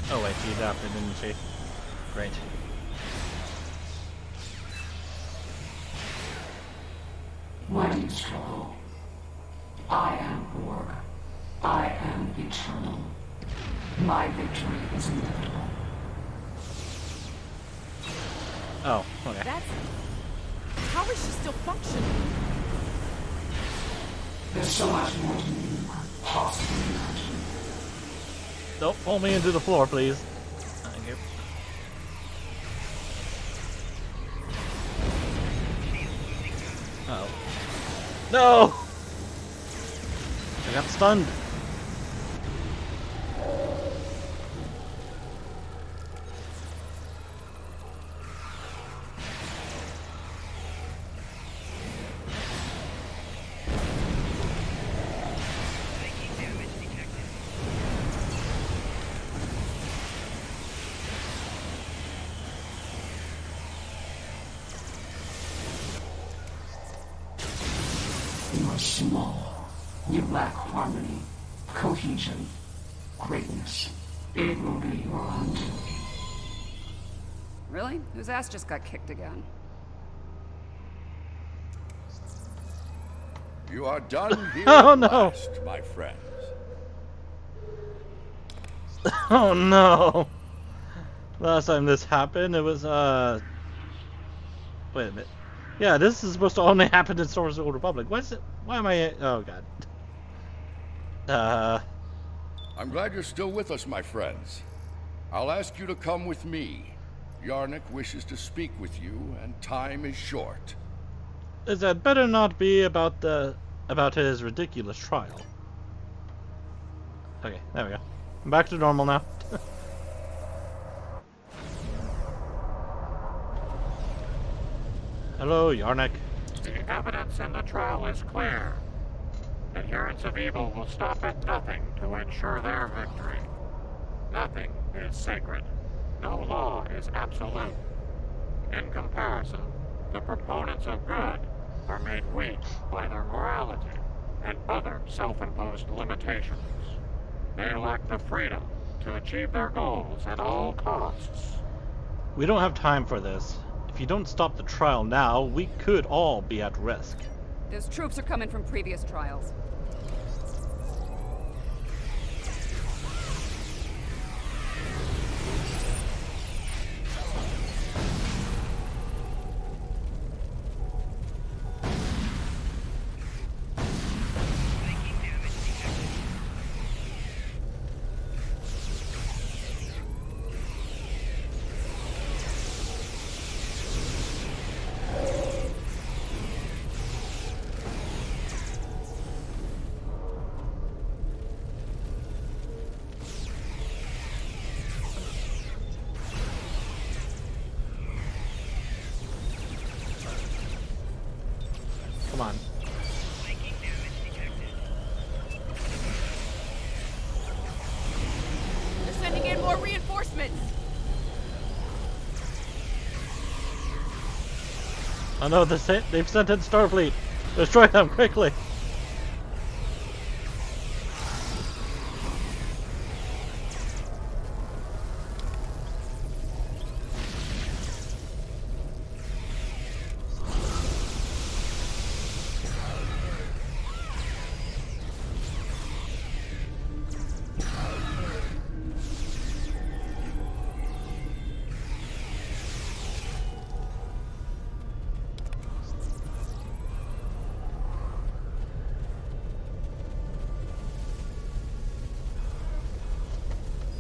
Oh wait, she adapted, didn't she? Great. Why do you struggle? I am Borg. I am eternal. My victory is inevitable. Oh, okay. That's... How is she still functioning? There's so much more to me, possibly imagine. Don't pull me into the floor, please. Thank you. Uh oh. No! I got stunned. You are small. You lack harmony, cohesion, greatness. It will be your undoing. Really? Whose ass just got kicked again? You are done here Oh, at no. last, my friends. Oh no! Last time this happened, it was, wait a minute. Yeah, this is supposed to only happen in Star Wars: The Old Republic. What's it? Why am I... Oh, God. I'm glad you're still with us, my friends. I'll ask you to come with me. Yarnik wishes to speak with you, and time is short. Is that better not be about his ridiculous trial? Okay, there we go. I'm back to normal now. Hello, Yarnik. The evidence in the trial is clear. Adherents of evil will stop at nothing to ensure their victory. Nothing is sacred. No law is absolute. In comparison, the proponents of good are made weak by their morality and other self-imposed limitations. They lack the freedom to achieve their goals at all costs. We don't have time for this. If you don't stop the trial now, we could all be at risk. Those troops are coming from previous trials. Come on. They're sending in more reinforcements! Oh no, they've sent in Starfleet. Destroy them quickly.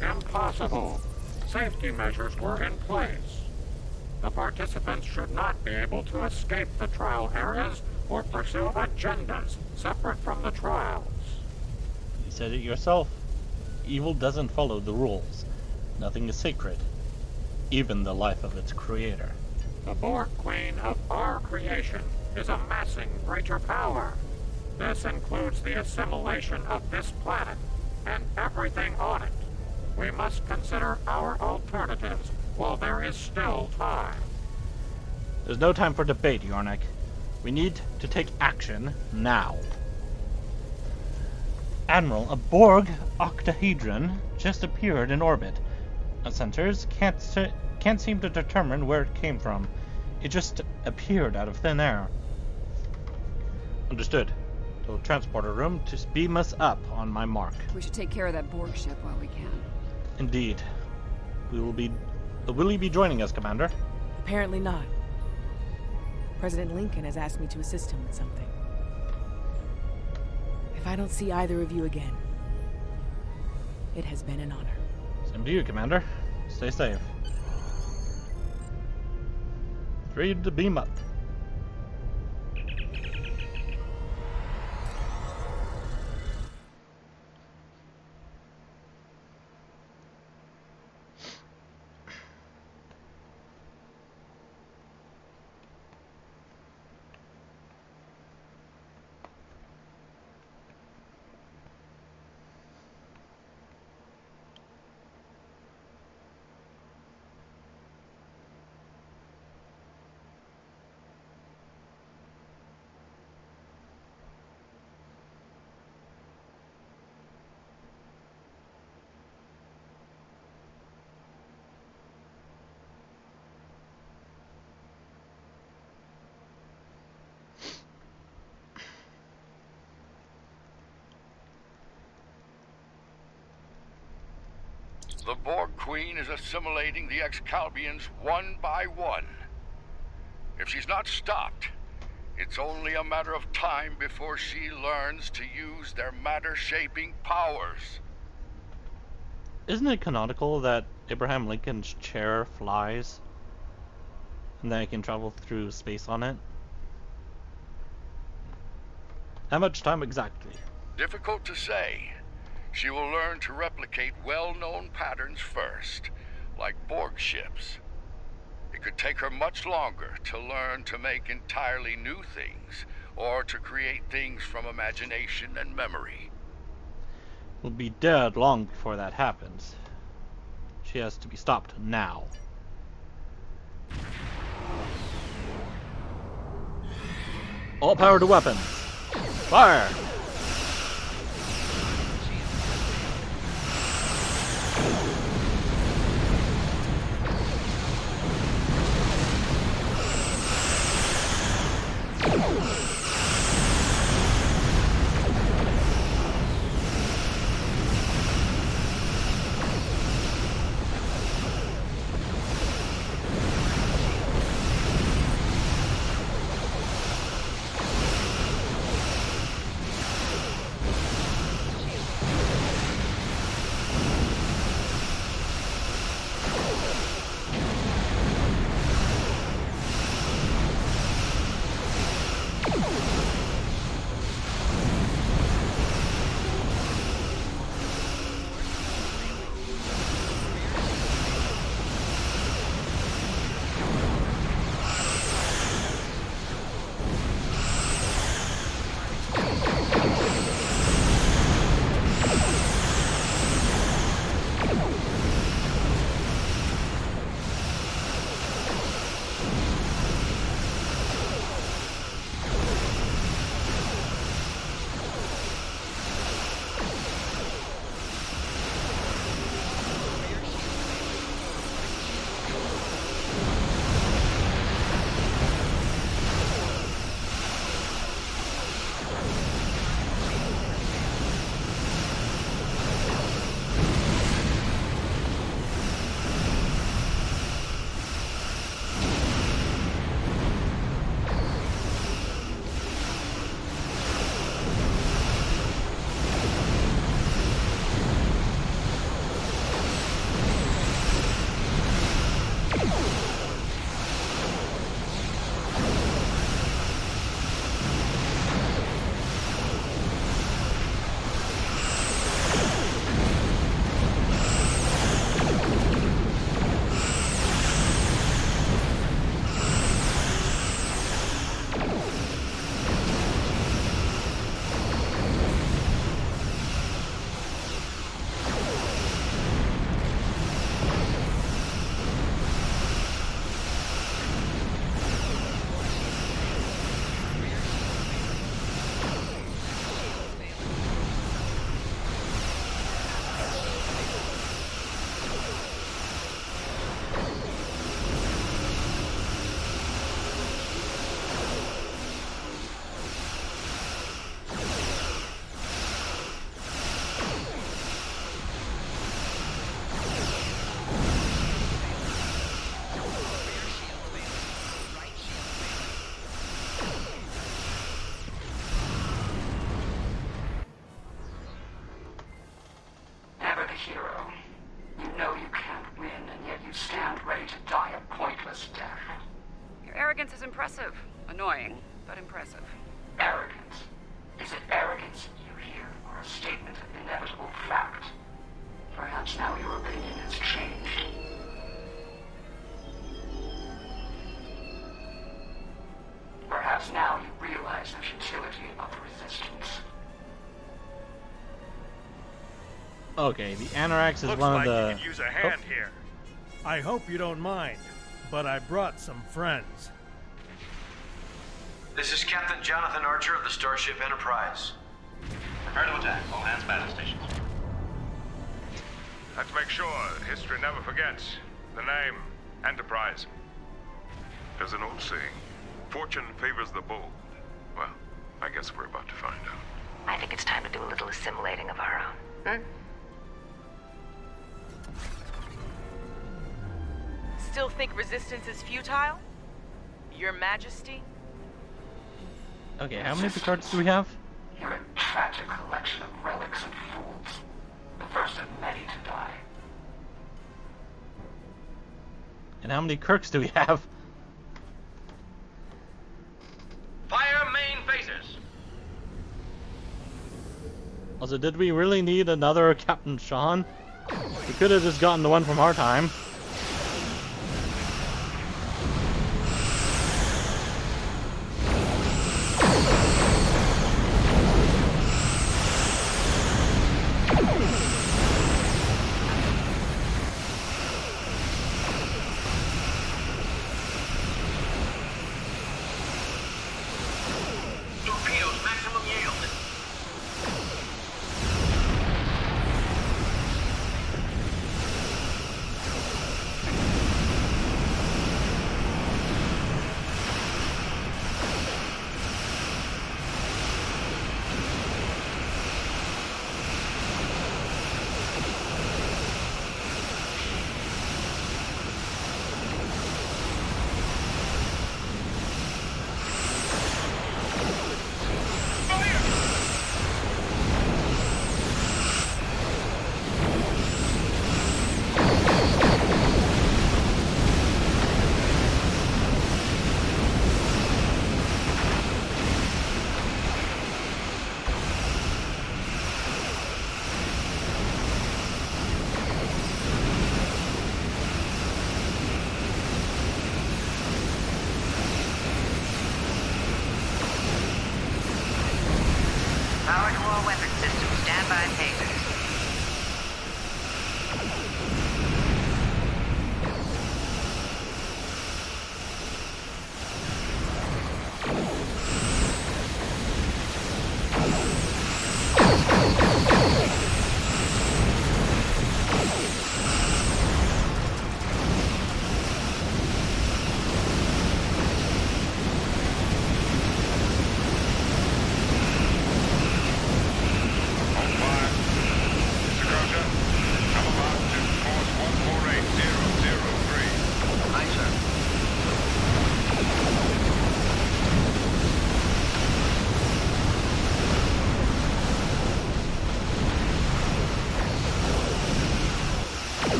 Impossible. Safety measures were in place. The participants should not be able to escape the trial areas or pursue agendas separate from the trials. You said it yourself. Evil doesn't follow the rules. Nothing is sacred. Even the life of its creator. The Borg Queen of our creation is amassing greater power. This includes the assimilation of this planet and everything on it. We must consider our alternatives while there is still time. There's no time for debate, Yornik. We need to take action now. Admiral, a Borg octahedron just appeared in orbit. Our sensors can't seem to determine where it came from. It just appeared out of thin air. Understood. To the transporter room to beam us up on my mark. We should take care of that Borg ship while we can. Indeed. Will you be joining us, Commander? Apparently not. President Lincoln has asked me to assist him with something. If I don't see either of you again, it has been an honor. Same to you, Commander. Stay safe. Ready to beam up. The Borg Queen is assimilating the Excalbians one by one. If she's not stopped, it's only a matter of time before she learns to use their matter-shaping powers. Isn't it canonical that Abraham Lincoln's chair flies? And that he can travel through space on it? How much time exactly? Difficult to say. She will learn to replicate well-known patterns first, like Borg ships. It could take her much longer to learn to make entirely new things, or to create things from imagination and memory. We'll be dead long before that happens. She has to be stopped now. All power to weapons. Fire! Arrogance is impressive. Annoying, but impressive. Arrogance? Is it arrogance you hear, or a statement of inevitable fact? Perhaps now your opinion has changed. Perhaps now you realize the futility of resistance. Okay, the Anorax is Looks one like of the... you could use a hand here. I hope you don't mind, but I brought some friends. This is Captain Jonathan Archer of the Starship Enterprise. Prepare to attack. All hands battle stations. Let's make sure that history never forgets the name Enterprise. There's an old saying, fortune favors the bold. Well, I guess we're about to find out. I think it's time to do a little assimilating of our own. Still think resistance is futile? Your Majesty? Okay, how many Picards do we have? You're a tragic collection of relics and fools. The first of many to die. And how many Kirks do we have? Fire main bases! Also, did we really need another Captain Sean? We could have just gotten the one from our time. Power to all weapon systems. Stand by tasers.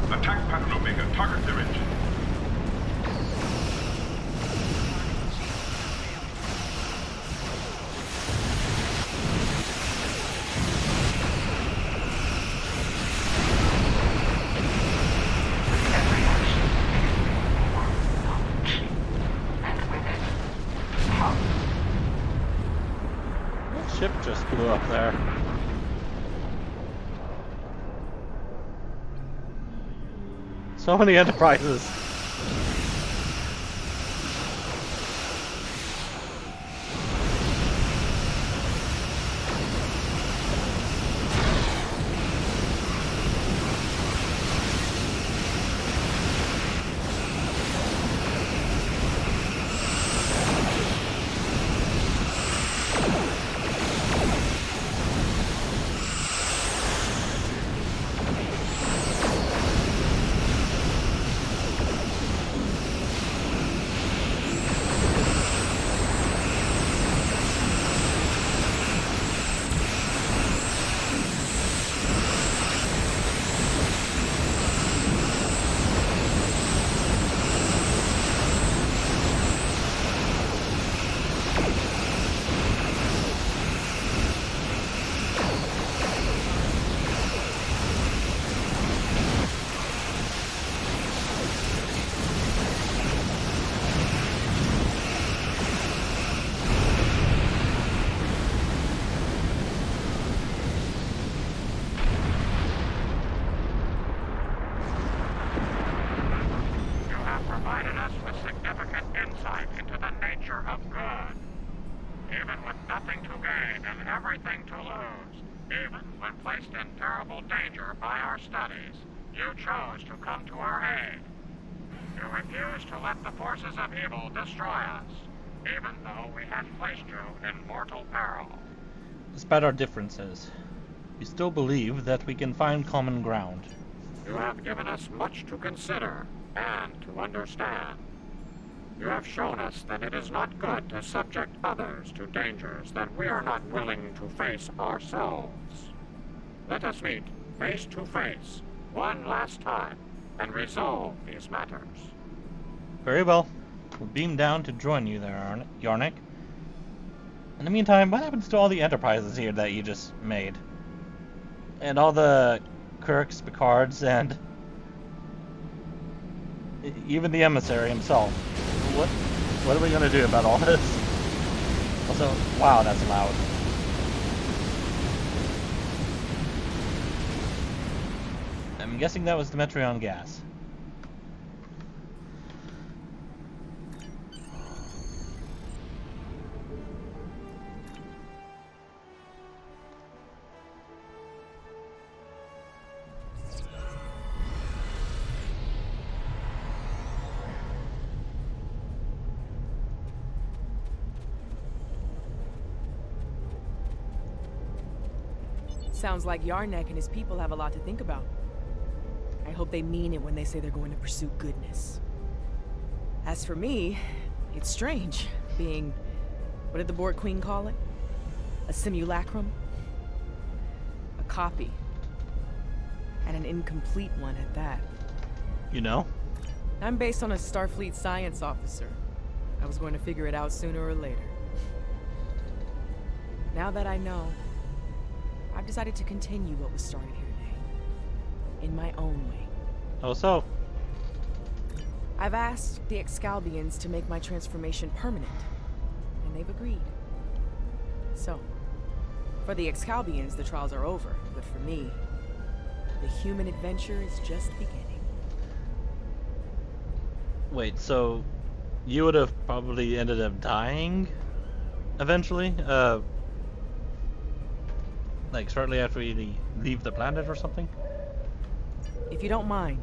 Attack Pattern Omega. Target their engine. That ship just blew up there. So many Enterprises. Provided us with significant insight into the nature of good. Even with nothing to gain and everything to lose, even when placed in terrible danger by our studies, you chose to come to our aid. You refused to let the forces of evil destroy us, even though we had placed you in mortal peril. Despite our differences, we still believe that we can find common ground. You have given us much to consider and to understand. You have shown us that it is not good to subject others to dangers that we are not willing to face ourselves. Let us meet face to face one last time and resolve these matters. Very well. We'll beam down to join you there, Yarnik. In the meantime, what happens to all the Enterprises here that you just made? And all the Kirks, Picards, and even the emissary himself. What are we gonna do about all this? Also, wow, that's loud. I'm guessing that was the Metreon gas. Sounds like Yarnek and his people have a lot to think about. I hope they mean it when they say they're going to pursue goodness. As for me, it's strange, being... what did the Borg Queen call it? A simulacrum? A copy. And an incomplete one at that. You know? I'm based on a Starfleet science officer. I was going to figure it out sooner or later. Now that I know, I've decided to continue what was started here today. in my own way. Oh, so? I've asked the Excalbians to make my transformation permanent, and they've agreed. So, for the Excalbians, the trials are over, but for me, the human adventure is just beginning. Wait, so you would have probably ended up dying eventually? Like shortly after we leave the planet or something? If you don't mind,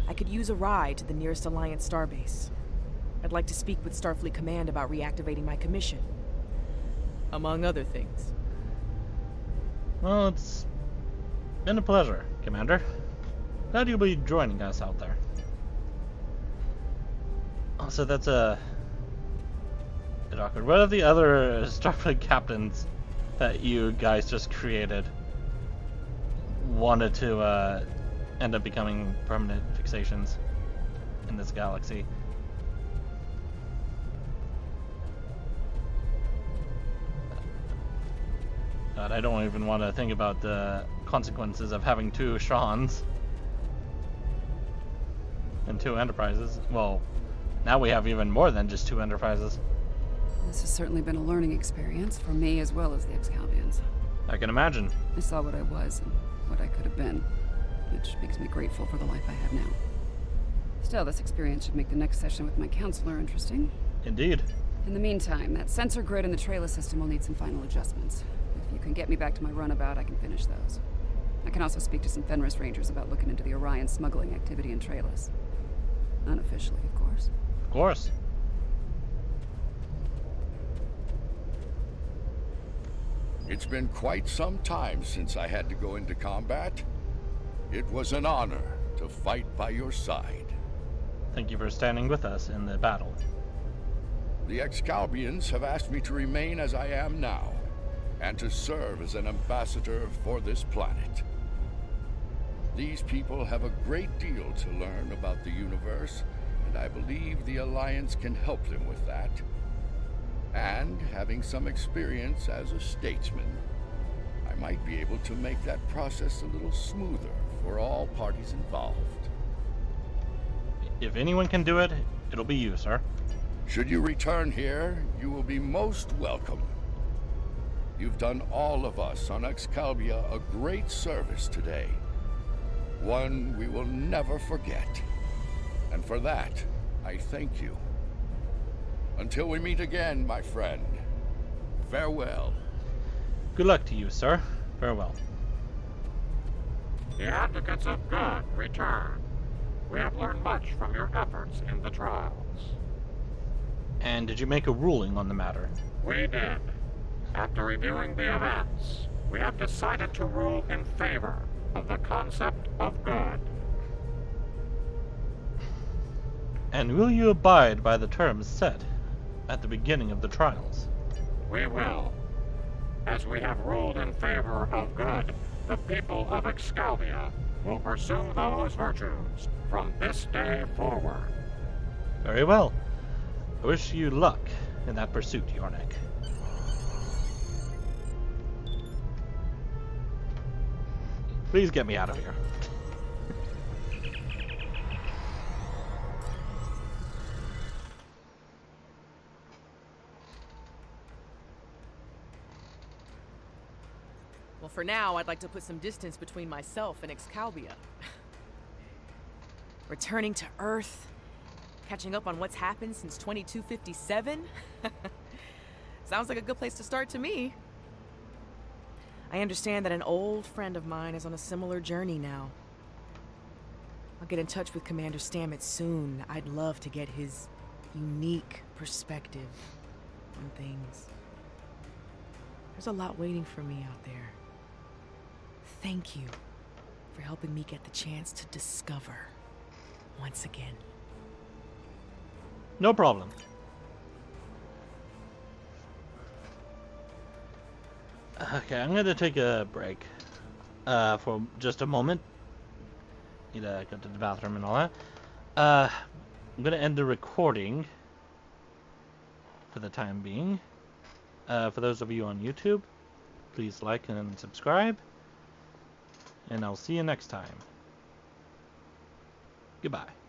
I could use a ride to the nearest Alliance starbase. I'd like to speak with Starfleet Command about reactivating my commission. Among other things. Well, it's been a pleasure, Commander. Glad you'll be joining us out there. Also, that's a bit awkward. What are the other Starfleet captains that you guys just created wanted to end up becoming permanent fixations in this galaxy? God, I don't even want to think about the consequences of having two Seans and two Enterprises. Well, now we have even more than just two Enterprises. This has certainly been a learning experience for me as well as the Excalbians. I can imagine. I saw what I was and what I could have been, which makes me grateful for the life I have now. Still, this experience should make the next session with my counselor interesting. Indeed. In the meantime, that sensor grid in the trailer system will need some final adjustments. If you can get me back to my runabout, I can finish those. I can also speak to some Fenris Rangers about looking into the Orion smuggling activity in Trailus. Unofficially, of course. Of course. It's been quite some time since I had to go into combat. It was an honor to fight by your side. Thank you for standing with us in the battle. The Excalbians have asked me to remain as I am now, and to serve as an ambassador for this planet. These people have a great deal to learn about the universe, and I believe the Alliance can help them with that. And having some experience as a statesman, I might be able to make that process a little smoother for all parties involved. If anyone can do it, it'll be you, sir. Should you return here, you will be most welcome. You've done all of us on Excalibur a great service today. One we will never forget. And for that, I thank you. Until we meet again, my friend. Farewell. Good luck to you, sir. Farewell. The advocates of good return. We have learned much from your efforts in the trials. And did you make a ruling on the matter? We did. After reviewing the events, we have decided to rule in favor of the concept of good. And will you abide by the terms set at the beginning of the trials? We will. As we have ruled in favor of good, the people of Excalibur will pursue those virtues from this day forward. Very well. I wish you luck in that pursuit, Yornik. Please get me out of here. Well, for now, I'd like to put some distance between myself and Excalibur. Returning to Earth, catching up on what's happened since 2257? Sounds like a good place to start to me. I understand that an old friend of mine is on a similar journey now. I'll get in touch with Commander Stamets soon. I'd love to get his unique perspective on things. There's a lot waiting for me out there. Thank you for helping me get the chance to discover once again. No problem. Okay, I'm gonna take a break for just a moment. Need to go to the bathroom and all that. I'm gonna end the recording for the time being. For those of you on YouTube, please like and subscribe. and I'll see you next time. Goodbye.